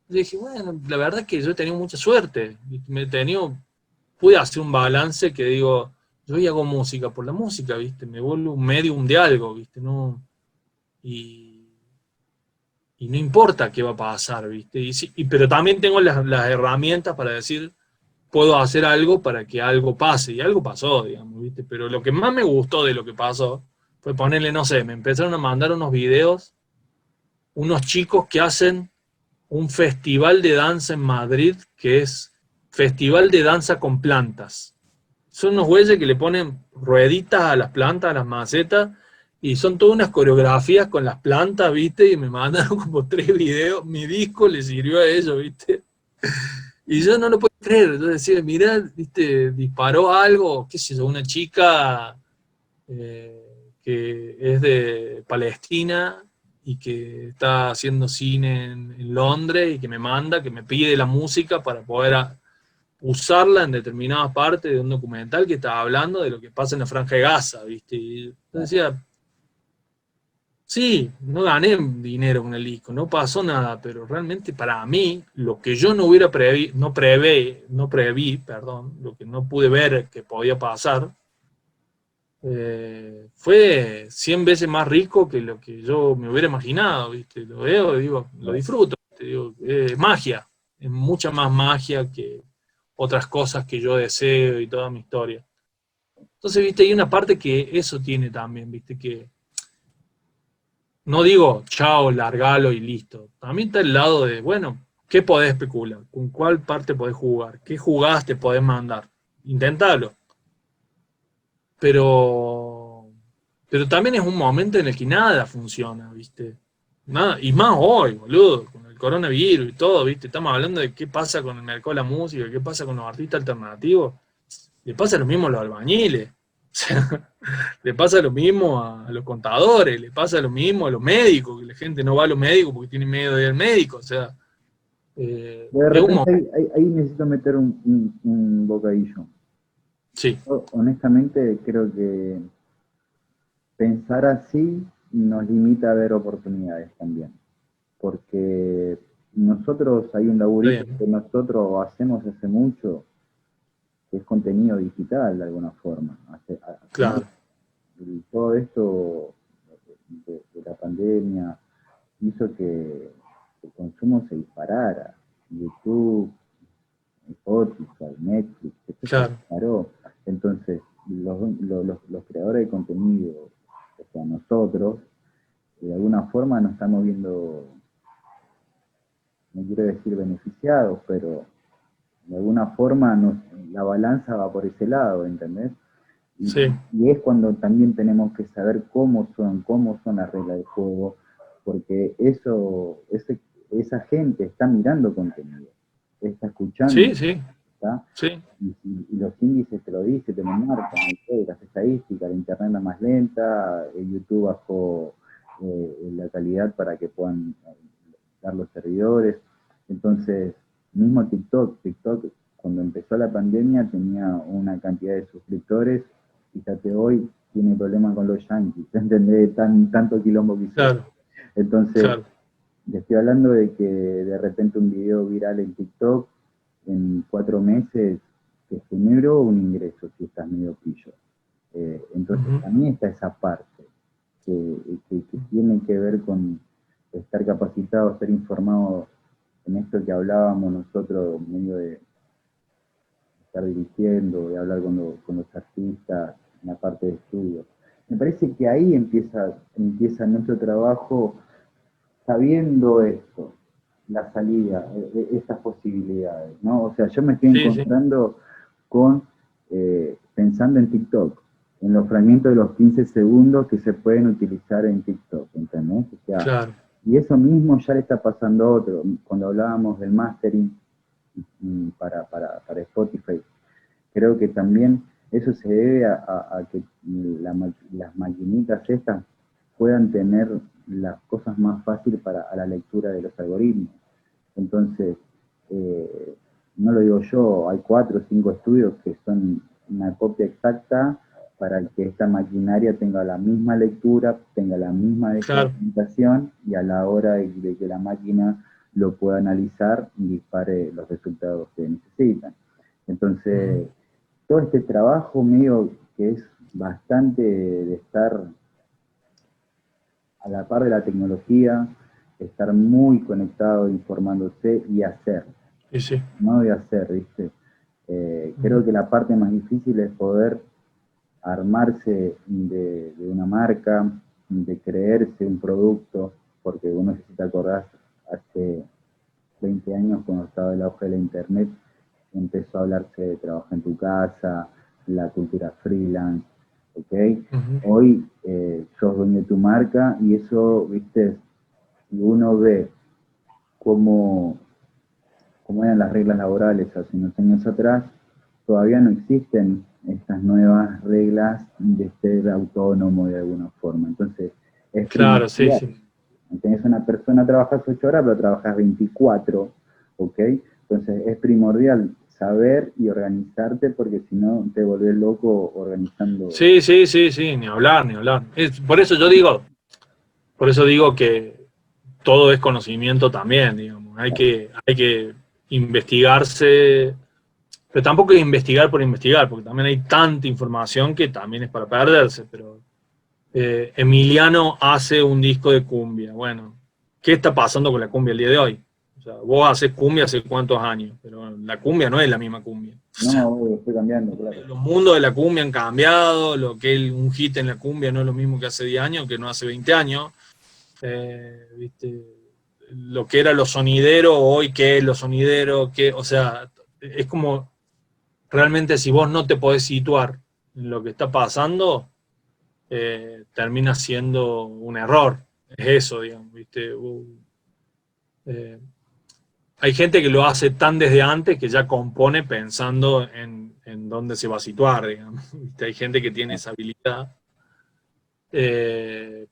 Yo dije, bueno, la verdad es que yo he tenido mucha suerte. Pude hacer un balance que digo, yo hoy hago música por la música, ¿viste? Me vuelvo un medium de algo, ¿viste? No, y, y no importa qué va a pasar, ¿viste? Pero también tengo las herramientas para decir, puedo hacer algo para que algo pase, y algo pasó, digamos, ¿viste? Pero lo que más me gustó de lo que pasó fue ponerle, no sé, me empezaron a mandar unos videos, unos chicos que hacen un festival de danza en Madrid, que es Festival de Danza con Plantas. Son unos güeyes que le ponen rueditas a las plantas, a las macetas, y son todas unas coreografías con las plantas, ¿viste? Y me mandaron como 3 videos, mi disco le sirvió a ellos, ¿viste? Y yo no lo puedo creer. Yo decía, mirá, viste, disparó algo, qué sé yo, una chica que es de Palestina y que está haciendo cine en Londres y que me manda, que me pide la música para poder usarla en determinadas partes de un documental que estaba hablando de lo que pasa en la Franja de Gaza, ¿viste? Y yo decía, sí, no gané dinero con el disco, no pasó nada, pero realmente para mí, lo que yo no hubiera no preví, perdón, lo que no pude ver que podía pasar, fue 100 veces más rico que lo que yo me hubiera imaginado, ¿viste? Lo veo y digo, lo disfruto, ¿viste? Digo, es magia, es mucha más magia que otras cosas que yo deseo y toda mi historia. Entonces, ¿viste? Hay una parte que eso tiene también, ¿viste? Que no digo, chao, largalo y listo. También está el lado de, bueno, ¿qué podés especular? ¿Con cuál parte podés jugar? ¿Qué jugaste podés mandar? Intentalo. Pero, pero también es un momento en el que nada funciona, ¿viste? Nada, y más hoy, boludo, con el coronavirus y todo, ¿viste? Estamos hablando de qué pasa con el mercado de la música, qué pasa con los artistas alternativos. Le pasa lo mismo a los albañiles. O sea, le pasa lo mismo a los contadores, le pasa lo mismo a los médicos, que la gente no va a los médicos porque tiene miedo de ir al médico. O sea, De es un repente momento. ahí necesito meter un bocadillo. Sí, Yo, honestamente, creo que pensar así nos limita a ver oportunidades también. Porque nosotros, hay un está laburito bien. que nosotros hacemos hace mucho, que es contenido digital de alguna forma. Al final, Claro. todo esto de la pandemia hizo que el consumo se disparara. YouTube, Spotify, Netflix, esto se Claro. disparó. Entonces, los creadores de contenido, o sea, nosotros, de alguna forma nos estamos viendo, no quiero decir beneficiados, pero de alguna forma la balanza va por ese lado, ¿entendés? Y, Sí. y es cuando también tenemos que saber cómo son las reglas del juego, porque esa gente está mirando contenido, está escuchando, Sí, sí, ¿está? sí. Y los índices te lo dicen, te lo marcan, las estadísticas, la internet es más lenta, el YouTube bajó la calidad para que puedan dar los servidores. Entonces, mismo TikTok cuando empezó la pandemia tenía una cantidad de suscriptores, fíjate hoy tiene problemas con los yankees, ¿entendés? Tanto quilombo que hicieron. Claro, Entonces, claro. le estoy hablando de que de repente un video viral en TikTok, en 4 meses, te generó un ingreso si estás medio pillo. Entonces, Ujú. también está esa parte que tiene que ver con estar capacitado, estar informado en esto que hablábamos nosotros, medio de estar dirigiendo, de hablar con los artistas, en la parte de estudio. Me parece que ahí empieza nuestro trabajo sabiendo esto, la salida, estas posibilidades, ¿no? O sea, yo me estoy Sí, sí, encontrando con, pensando en TikTok, en los fragmentos de los 15 segundos que se pueden utilizar en TikTok, ¿entendés? O sea, claro. y eso mismo ya le está pasando a otro. Cuando hablábamos del mastering para Spotify, creo que también eso se debe a que las maquinitas estas puedan tener las cosas más fáciles para a la lectura de los algoritmos. Entonces, no lo digo yo, hay 4 o 5 estudios que son una copia exacta para que esta maquinaria tenga la misma lectura, tenga la misma Claro. descodificación y a la hora de que la máquina lo pueda analizar y dispare los resultados que necesitan. Ujú. Entonces, todo este trabajo mío que es bastante de estar a la par de la tecnología, estar muy conectado, informándose y hacer, Sí, sí. no de hacer, ¿viste? Ujú. Creo que la parte más difícil es poder armarse de una marca, de creerse un producto, porque uno, si te acordás, hace 20 años cuando estaba el auge de la internet, empezó a hablarse de trabajo en tu casa, la cultura freelance, ¿ok? Ujú. Hoy sos dueño de tu marca y eso, viste, si uno ve cómo, cómo eran las reglas laborales hace unos años atrás, todavía no existen estas nuevas reglas de ser autónomo de alguna forma. Entonces, es Claro, sí, primordial. sí. Tenés una persona, trabajas 8 horas, pero trabajas 24, ¿ok? Entonces, es primordial saber y organizarte porque si no te volvés loco organizando. Sí, sí, sí, sí, ni hablar, ni hablar. Por eso digo que todo es conocimiento también, digamos. Hay que investigarse, pero tampoco es investigar por investigar, porque también hay tanta información que también es para perderse. Pero Emiliano hace un disco de cumbia. Bueno, ¿qué está pasando con la cumbia el día de hoy? O sea, vos haces cumbia hace cuántos años, pero la cumbia no es la misma cumbia. O sea, No, estoy cambiando, claro. los mundos de la cumbia han cambiado, lo que es un hit en la cumbia no es lo mismo que hace 10 años, que no hace 20 años. ¿Viste? Lo que era los sonideros, hoy qué es los sonideros, o sea, es como realmente si vos no te podés situar en lo que está pasando, termina siendo un error. Es eso, digamos, ¿viste? Eh, Hay gente que lo hace tan desde antes que ya compone pensando en dónde se va a situar, digamos. ¿Viste? Hay gente que tiene esa habilidad,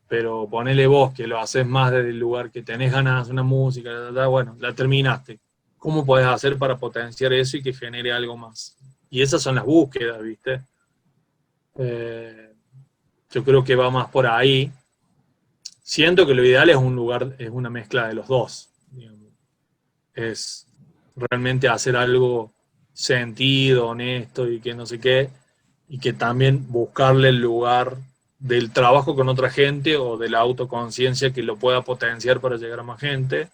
pero ponele vos que lo haces más desde el lugar que tenés ganas de hacer una música, bueno, la terminaste. ¿Cómo podés hacer para potenciar eso y que genere algo más? Y esas son las búsquedas, ¿viste? Eh, yo creo que va más por ahí. Siento que lo ideal es un lugar, es una mezcla de los dos. Digamos. Es realmente hacer algo sentido, honesto y que no sé qué, y que también buscarle el lugar del trabajo con otra gente o de la autoconciencia que lo pueda potenciar para llegar a más gente,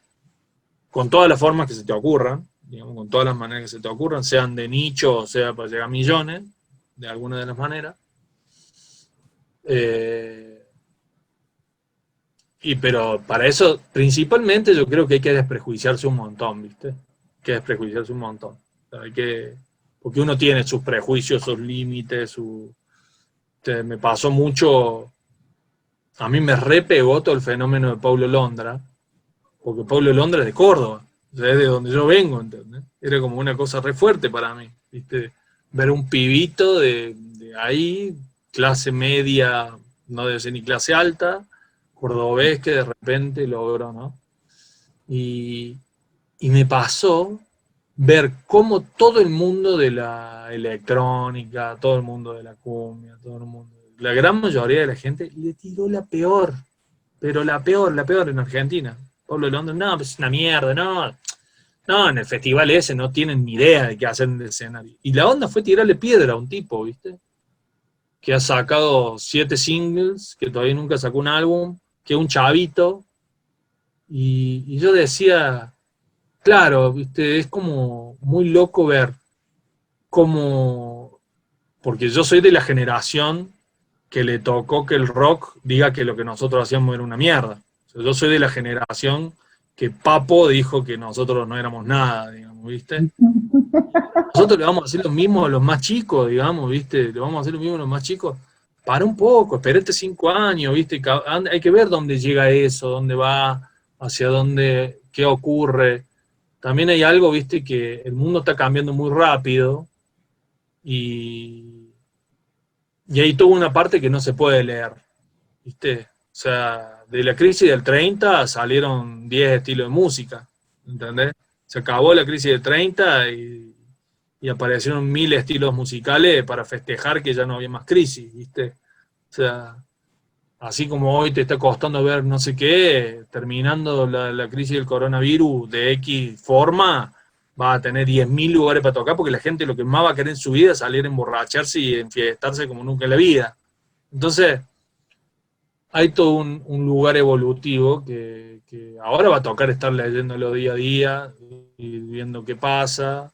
con todas las formas que se te ocurran, digamos, con todas las maneras que se te ocurran, sean de nicho o sea para llegar a millones, de alguna de las maneras. Eh, pero para eso, principalmente yo creo que hay que desprejuiciarse un montón, ¿viste? Hay que desprejuiciarse un montón. O sea, porque uno tiene sus prejuicios, sus límites, me pasó mucho, a mí me repegó todo el fenómeno de Paulo Londra, porque Paulo Londra es de Córdoba, o sea, es de donde yo vengo, ¿entendés? Era como una cosa re fuerte para mí, ¿viste? Ver un pibito de ahí, clase media, no debe ser ni clase alta, cordobés que de repente logró, ¿no? Y, y me pasó ver cómo todo el mundo de la electrónica, todo el mundo de la cumbia, todo el mundo, la gran mayoría de la gente le tiró la peor, pero la peor en Argentina. Pablo Londra, no, pues es una mierda, no, no, en el festival ese no tienen ni idea de qué hacer en el escenario. Y la onda fue tirarle piedra a un tipo, ¿viste? Que ha sacado 7 singles, que todavía nunca sacó un álbum, que es un chavito, y yo decía, claro, ¿viste? Es como muy loco ver cómo, porque yo soy de la generación que le tocó que el rock diga que lo que nosotros hacíamos era una mierda. O sea, yo soy de la generación que Papo dijo que nosotros no éramos nada, digamos, ¿viste? Nosotros le vamos a hacer lo mismo a los más chicos, digamos, ¿viste? Le vamos a hacer lo mismo a los más chicos. Para un poco, esperate 5 años, ¿viste? Hay que ver dónde llega eso, dónde va, hacia dónde, qué ocurre. También hay algo, ¿viste? Que el mundo está cambiando muy rápido y, y hay toda una parte que no se puede leer, ¿viste? O sea, de la crisis del 30 salieron 10 estilos de música, ¿entendés? Se acabó la crisis del 30 y aparecieron 1000 estilos musicales para festejar que ya no había más crisis, ¿viste? O sea, así como hoy te está costando ver no sé qué, terminando la crisis del coronavirus de X forma, va a tener 10.000 lugares para tocar porque la gente lo que más va a querer en su vida es salir a emborracharse y enfiestarse como nunca en la vida. Entonces, hay todo un lugar evolutivo que ahora va a tocar estar leyéndolo día a día y viendo qué pasa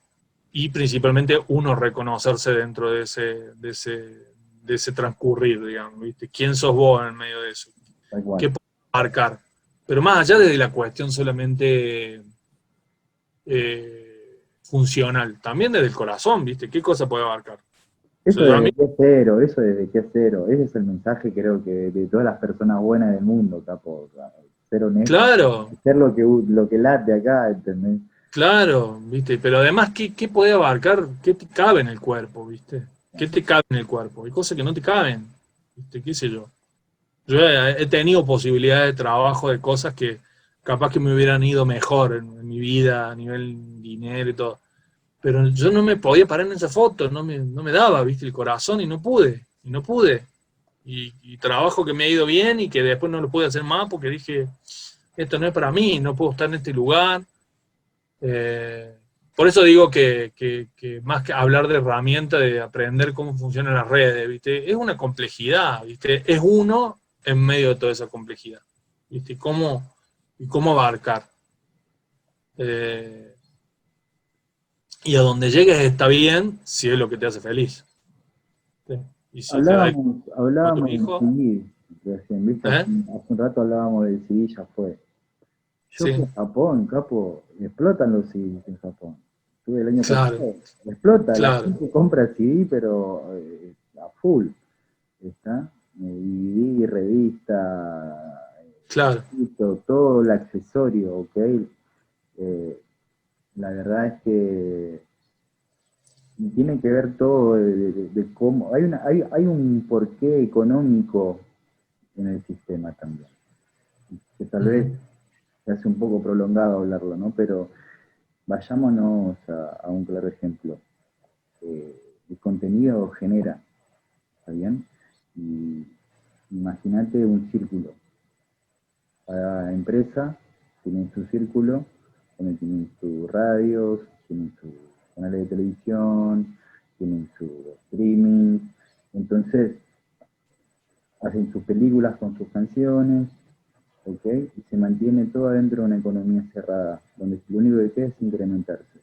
y principalmente uno reconocerse dentro de ese transcurrir, digamos, ¿viste? ¿Quién sos vos en medio de eso? Tal cual. ¿Qué puedes marcar? Pero más allá de la cuestión solamente funcional, también desde el corazón, ¿viste? ¿Qué cosa puede abarcar? O Eso sea, yo a desde mí, que es cero, eso desde que es cero. Ese es el mensaje, creo que, de todas las personas buenas del mundo, capo. Ser honesto, claro, ser lo que late acá, ¿entendés? claro, ¿viste? Pero además, ¿qué puede abarcar? ¿Qué te cabe en el cuerpo, ¿viste? ¿Qué te cabe en el cuerpo? Hay cosas que no te caben, ¿viste? ¿Qué sé yo? Yo he tenido posibilidades de trabajo de cosas que capaz que me hubieran ido mejor en mi vida, a nivel dinero y todo. Pero yo no me podía parar en esa foto, no me daba, ¿viste? El corazón y no pude. Y trabajo que me ha ido bien y que después no lo pude hacer más porque dije, esto no es para mí, no puedo estar en este lugar. Eh, por eso digo que más que hablar de herramienta, de aprender cómo funcionan las redes, ¿viste? Es una complejidad, ¿viste? Es uno en medio de toda esa complejidad, ¿viste? Y cómo abarcar. Eh, y a donde llegues está bien si es lo que te hace feliz. ¿Sí? Y si te da Hablábamos otro del hijo, CD recién, ¿viste? ¿eh? Hace un rato hablábamos del CD, ya fue. Yo fui Sí, a Japón, capo, explotan los CDs en Japón. Estuve el año claro, pasado, explota, la claro, gente compra CD, pero a full, ¿está? DVD, revista, claro, todo el accesorio, ¿ok? Eh, la verdad es que tiene que ver todo de cómo, hay un porqué económico en el sistema también, que tal vez ujú, se hace un poco prolongado hablarlo, ¿no? Pero vayámonos a un claro ejemplo. El contenido genera, ¿está bien? Y imagínate un círculo. Cada empresa tiene su círculo, donde tienen sus radios, tienen sus canales de televisión, tienen su streaming. Entonces, hacen sus películas con sus canciones, ¿ok? Y se mantiene todo dentro de una economía cerrada, donde lo único que queda es incrementarse,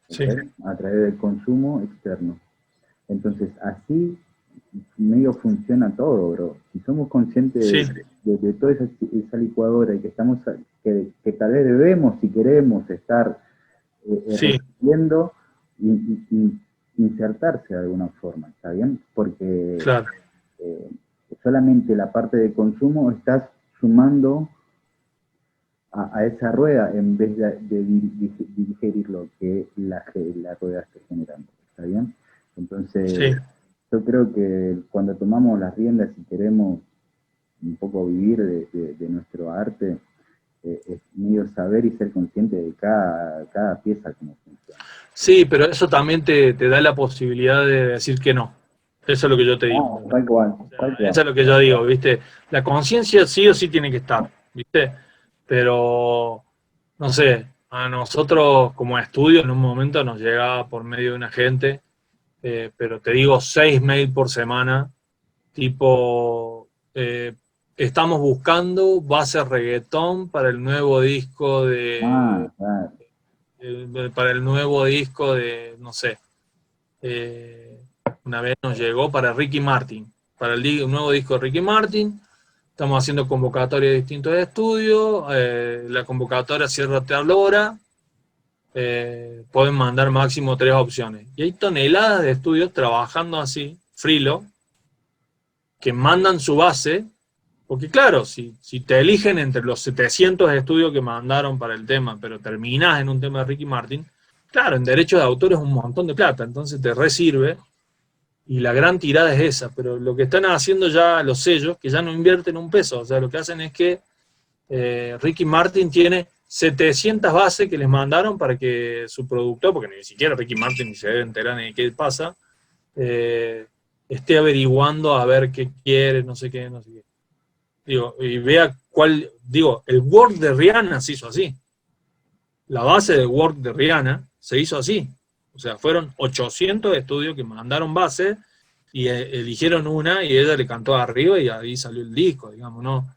¿ok? sí, A través del consumo externo. Entonces, así medio funciona todo, bro. Si somos conscientes sí, de toda esa licuadora y que estamos, que tal vez debemos, si queremos, estar sí, resistiendo y insertarse de alguna forma, ¿está bien? Porque claro, eh, solamente la parte de consumo estás sumando a esa rueda en vez de digerir lo que la rueda está generando, ¿está bien? Entonces, sí. yo creo que cuando tomamos las riendas y queremos un poco vivir de nuestro arte, es medio saber y ser consciente de cada pieza como funciona. Sí, pero eso también te da la posibilidad de decir que no. Eso es lo que yo te digo. Ah, tal cual, O sea, tal eso cual. es lo que yo digo, ¿viste? La conciencia sí o sí tiene que estar, ¿viste? Pero, no sé, a nosotros como estudio en un momento nos llegaba por medio de un agente, pero te digo 6 mails por semana, tipo, estamos buscando base reggaetón para el nuevo disco Ah, claro. para el nuevo disco de, no sé, eh, una vez nos llegó para Ricky Martin, para el nuevo disco de Ricky Martin. Estamos haciendo convocatoria de distintos estudios. La convocatoria cierra tal hora. Pueden mandar máximo 3 opciones. Y hay toneladas de estudios trabajando así, frilo, que mandan su base. Porque claro, si te eligen entre los 700 estudios que mandaron para el tema, pero terminás en un tema de Ricky Martin, claro, en derechos de autor es un montón de plata, entonces te resirve. Y la gran tirada es esa, pero lo que están haciendo ya los sellos, que ya no invierten un peso, o sea, lo que hacen es que Ricky Martin tiene 700 bases que les mandaron para que su productor, porque ni siquiera Ricky Martin ni se debe enterar ni de qué pasa, eh, esté averiguando a ver qué quiere, no sé qué, no sé qué. Digo, y vea cuál, digo, el Word de Rihanna se hizo así. La base del Word de Rihanna se hizo así. O sea, fueron 800 estudios que mandaron base y eligieron una y ella le cantó arriba y ahí salió el disco, digamos, ¿no?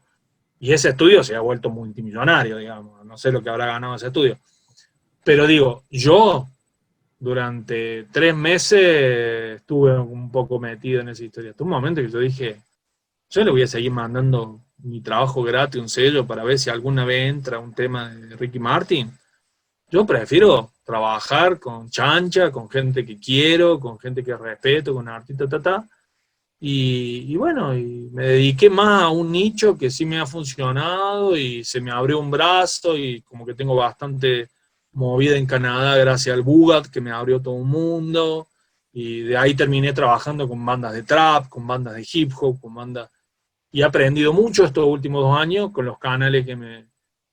Y ese estudio se ha vuelto multimillonario, digamos, no sé lo que habrá ganado ese estudio. Pero digo, yo durante 3 meses estuve un poco metido en esa historia. Hasta un momento que yo dije, yo le voy a seguir mandando mi trabajo gratis, un sello, para ver si alguna vez entra un tema de Ricky Martin. Yo prefiero trabajar con chancha, con gente que quiero, con gente que respeto, con artistas, y bueno, y me dediqué más a un nicho que sí me ha funcionado y se me abrió un brazo y como que tengo bastante movida en Canadá gracias al Bugat, que me abrió todo un mundo. Y de ahí terminé trabajando con bandas de trap, con bandas de hip hop, con bandas... Y he aprendido mucho estos últimos 2 años con los canales que me...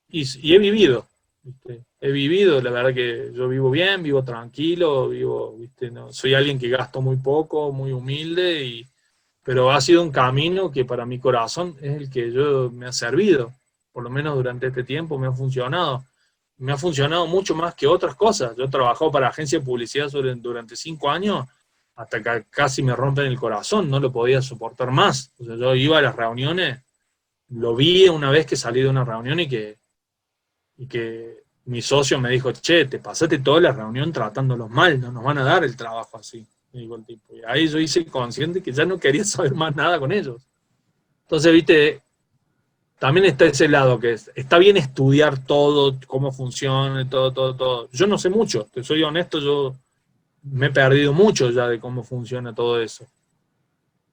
Y he vivido, ¿viste? He vivido, la verdad que yo vivo bien, vivo tranquilo, vivo, ¿viste? No, soy alguien que gasto muy poco, muy humilde y pero ha sido un camino que para mi corazón es el que yo me ha servido, por lo menos durante este tiempo me ha funcionado. Me ha funcionado mucho más que otras cosas. Yo he trabajado para agencia de publicidad durante 5 años hasta que casi me rompen el corazón, no lo podía soportar más. O sea, yo iba a las reuniones, lo vi una vez que salí de una reunión y que mi socio me dijo, che, te pasaste toda la reunión tratándolos mal, no nos van a dar el trabajo así. Me dijo el tipo. Y ahí yo hice consciente que ya no quería saber más nada con ellos. Entonces, viste, también está ese lado que está bien estudiar todo, cómo funciona, todo, todo, todo. Yo no sé mucho, te soy honesto, yo me he perdido mucho ya de cómo funciona todo eso.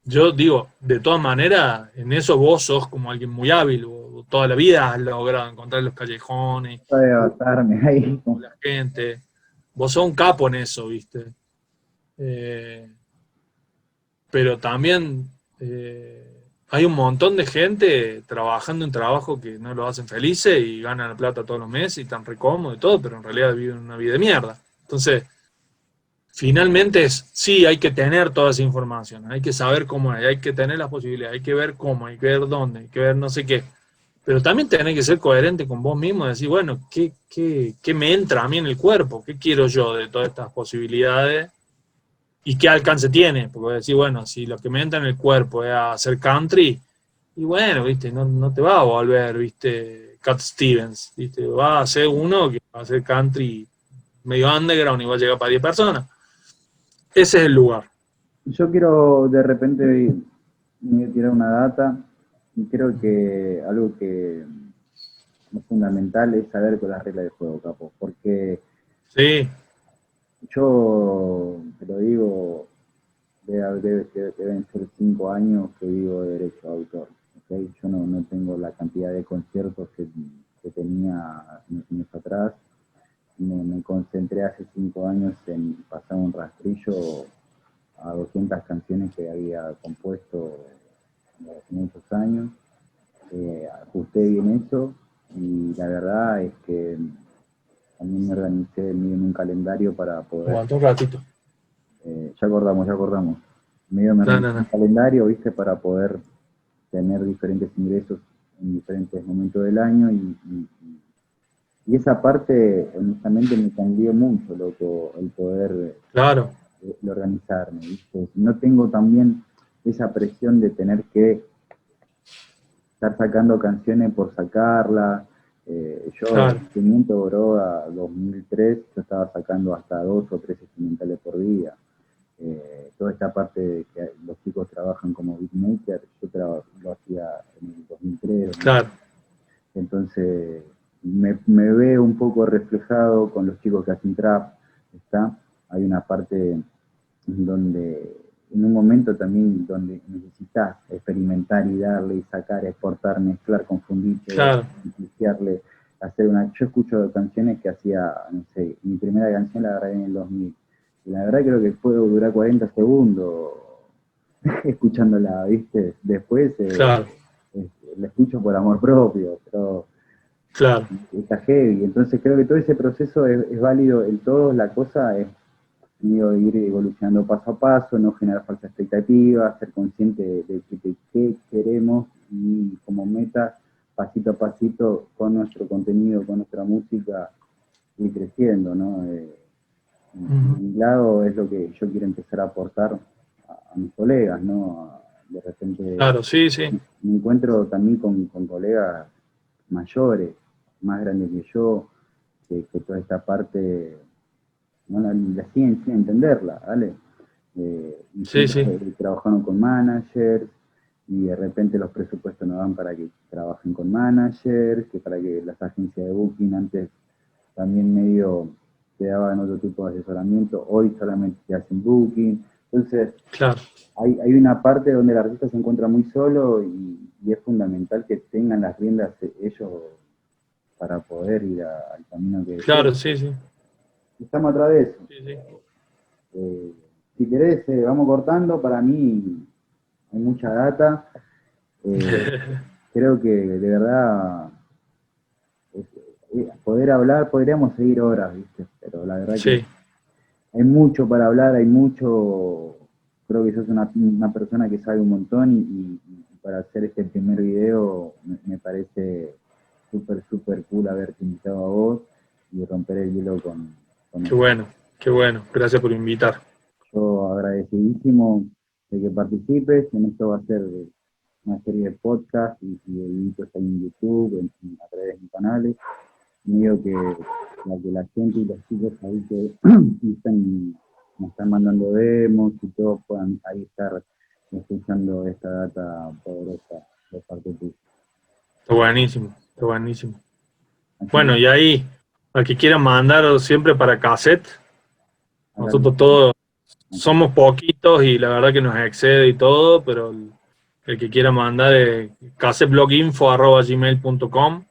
Yo digo, de todas maneras, en eso vos sos como alguien muy hábil, toda la vida has logrado encontrar los callejones, Puede basarme ahí. la gente. Vos sos un capo en eso, ¿viste? Eh, pero también hay un montón de gente trabajando en trabajo que no lo hacen felices y ganan la plata todos los meses y están re cómodos y todo, pero en realidad viven una vida de mierda. Entonces, finalmente sí, hay que tener toda esa información, hay que saber cómo hay que tener las posibilidades, hay que ver cómo, hay que ver dónde, hay que ver no sé qué. Pero también tenés que ser coherente con vos mismo, decir, bueno, ¿qué me entra a mí en el cuerpo? ¿Qué quiero yo de todas estas posibilidades? ¿Y qué alcance tiene? Porque decir, bueno, si lo que me entra en el cuerpo es hacer country, y bueno, viste, no te va a volver, viste, Cat Stevens, viste, va a ser uno que va a hacer country medio underground y va a llegar para 10 personas. Ese es el lugar. Yo quiero de repente me voy a tirar una data y creo que algo que es fundamental es saber con las reglas del juego, capo, porque Sí, yo te lo digo, deben ser 5 años que vivo de derecho de autor. ¿Okay? Yo no tengo la cantidad de conciertos que tenía unos años atrás. Me concentré hace 5 años en pasar un rastrillo a 200 canciones que había compuesto hace muchos años. Ajusté bien eso y la verdad es que también me organicé en un calendario para poder... Aguanta un ratito. Ya acordamos. Medio me organicé un calendario, ¿viste? Para poder tener diferentes ingresos en diferentes momentos del año y esa parte, honestamente, me cambió mucho, loco, el poder Claro, el organizarme, ¿viste? No tengo también esa presión de tener que estar sacando canciones por sacarlas. Yo, claro, en Miento Broda 2003, yo estaba sacando hasta 2 o 3 instrumentales por día. Toda esta parte de que los chicos trabajan como beatmaker, yo lo hacía en el 2003. claro. Entonces, me veo un poco reflejado con los chicos que hacen trap, ¿está? Hay una parte donde, en un momento también donde necesitas experimentar y darle y sacar, exportar, mezclar, confundir, Claro. influenciarle, hacer una... Yo escucho canciones que hacía, no sé, mi primera canción la grabé en el 2000, y la verdad creo que puedo durar 40 segundos escuchándola, ¿viste? Después Claro, la escucho por amor propio, pero claro, está heavy. Entonces creo que todo ese proceso es válido en todo. La cosa es digo, ir evolucionando paso a paso, no generar falsas expectativas, ser consciente de qué queremos y como meta, pasito a pasito, con nuestro contenido, con nuestra música, ir creciendo, ¿no? Mi lado es lo que yo quiero empezar a aportar a mis colegas, ¿no? De repente claro, sí, sí, me encuentro también con colegas mayores, más grandes que yo, que toda esta parte no la siguen sin entenderla, ¿vale? Y sí, siempre sí, trabajaron con managers y de repente los presupuestos no dan para que trabajen con managers, que para que las agencias de booking antes también medio te daban otro tipo de asesoramiento, hoy solamente te hacen booking. Entonces, claro, hay una parte donde el artista se encuentra muy solo y es fundamental que tengan las riendas ellos para poder ir al camino que claro, deseen. sí, sí, Estamos atrás de eso. sí, sí. Si querés, vamos cortando. Para mí hay mucha data. Eh, Creo que de verdad poder hablar, podríamos seguir horas, ¿viste? Pero la verdad que Sí, hay mucho para hablar, hay mucho. Creo que sos una persona que sabe un montón y para hacer este primer video me parece súper cool haberte invitado a vos y romper el hielo con qué esto. bueno, qué bueno. Gracias por invitar. Yo agradecidísimo de que participes. En esto va a ser una serie de podcasts y de videos ahí en YouTube, a través de mis canales. Medio que la gente y los chicos ahí que me están mandando demos y todos puedan ahí estar escuchando esta data poderosa de parte tuya. Está buenísimo, está buenísimo. Así que Bueno, y ahí, al que quiera mandar siempre para cassette, acá nosotros todos somos poquitos y la verdad que nos excede y todo, pero el que quiera mandar es cassettebloginfo@gmail.com.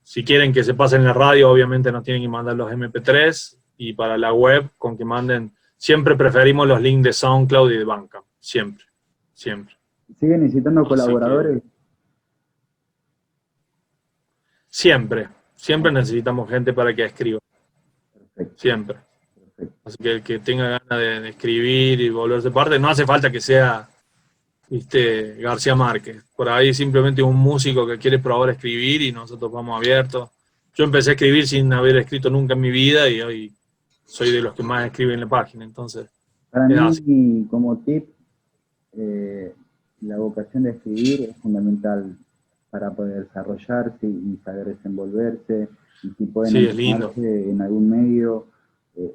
Si quieren que se pasen en la radio, obviamente nos tienen que mandar los MP3 y para la web, con que manden, siempre preferimos los links de SoundCloud y de Bandcamp, siempre, siempre. siguen necesitando Así que colaboradores. siempre, siempre necesitamos gente para que escriba, Perfecto, siempre. perfecto. Así que el que tenga ganas de escribir y volverse parte, no hace falta que sea, viste, García Márquez. Por ahí simplemente un músico que quiere probar a escribir y nosotros vamos abiertos. Yo empecé a escribir sin haber escrito nunca en mi vida y hoy soy de los que más escriben en la página, entonces Para es así. mí, como tip, eh, la vocación de escribir es fundamental para poder desarrollarse y saber desenvolverse. Y si pueden Sí, es lindo. entrenarse en algún medio,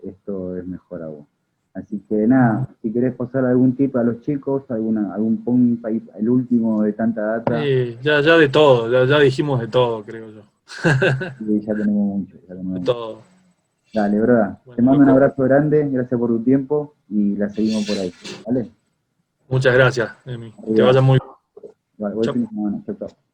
esto es mejor aún. Así que nada, si querés pasar algún tip a los chicos, algún punto, el último de tanta data, Ya de todo, ya dijimos de todo, creo yo. y ya tenemos mucho, ya De tenemos mucho. todo. Dale, broda. Te Bueno, mando un loco, abrazo grande, gracias por tu tiempo y la seguimos por ahí. ¿Vale? muchas gracias, Emi. Que te Arriba. vaya muy bien. Vale, buen Chao. fin de semana. Chao, chao.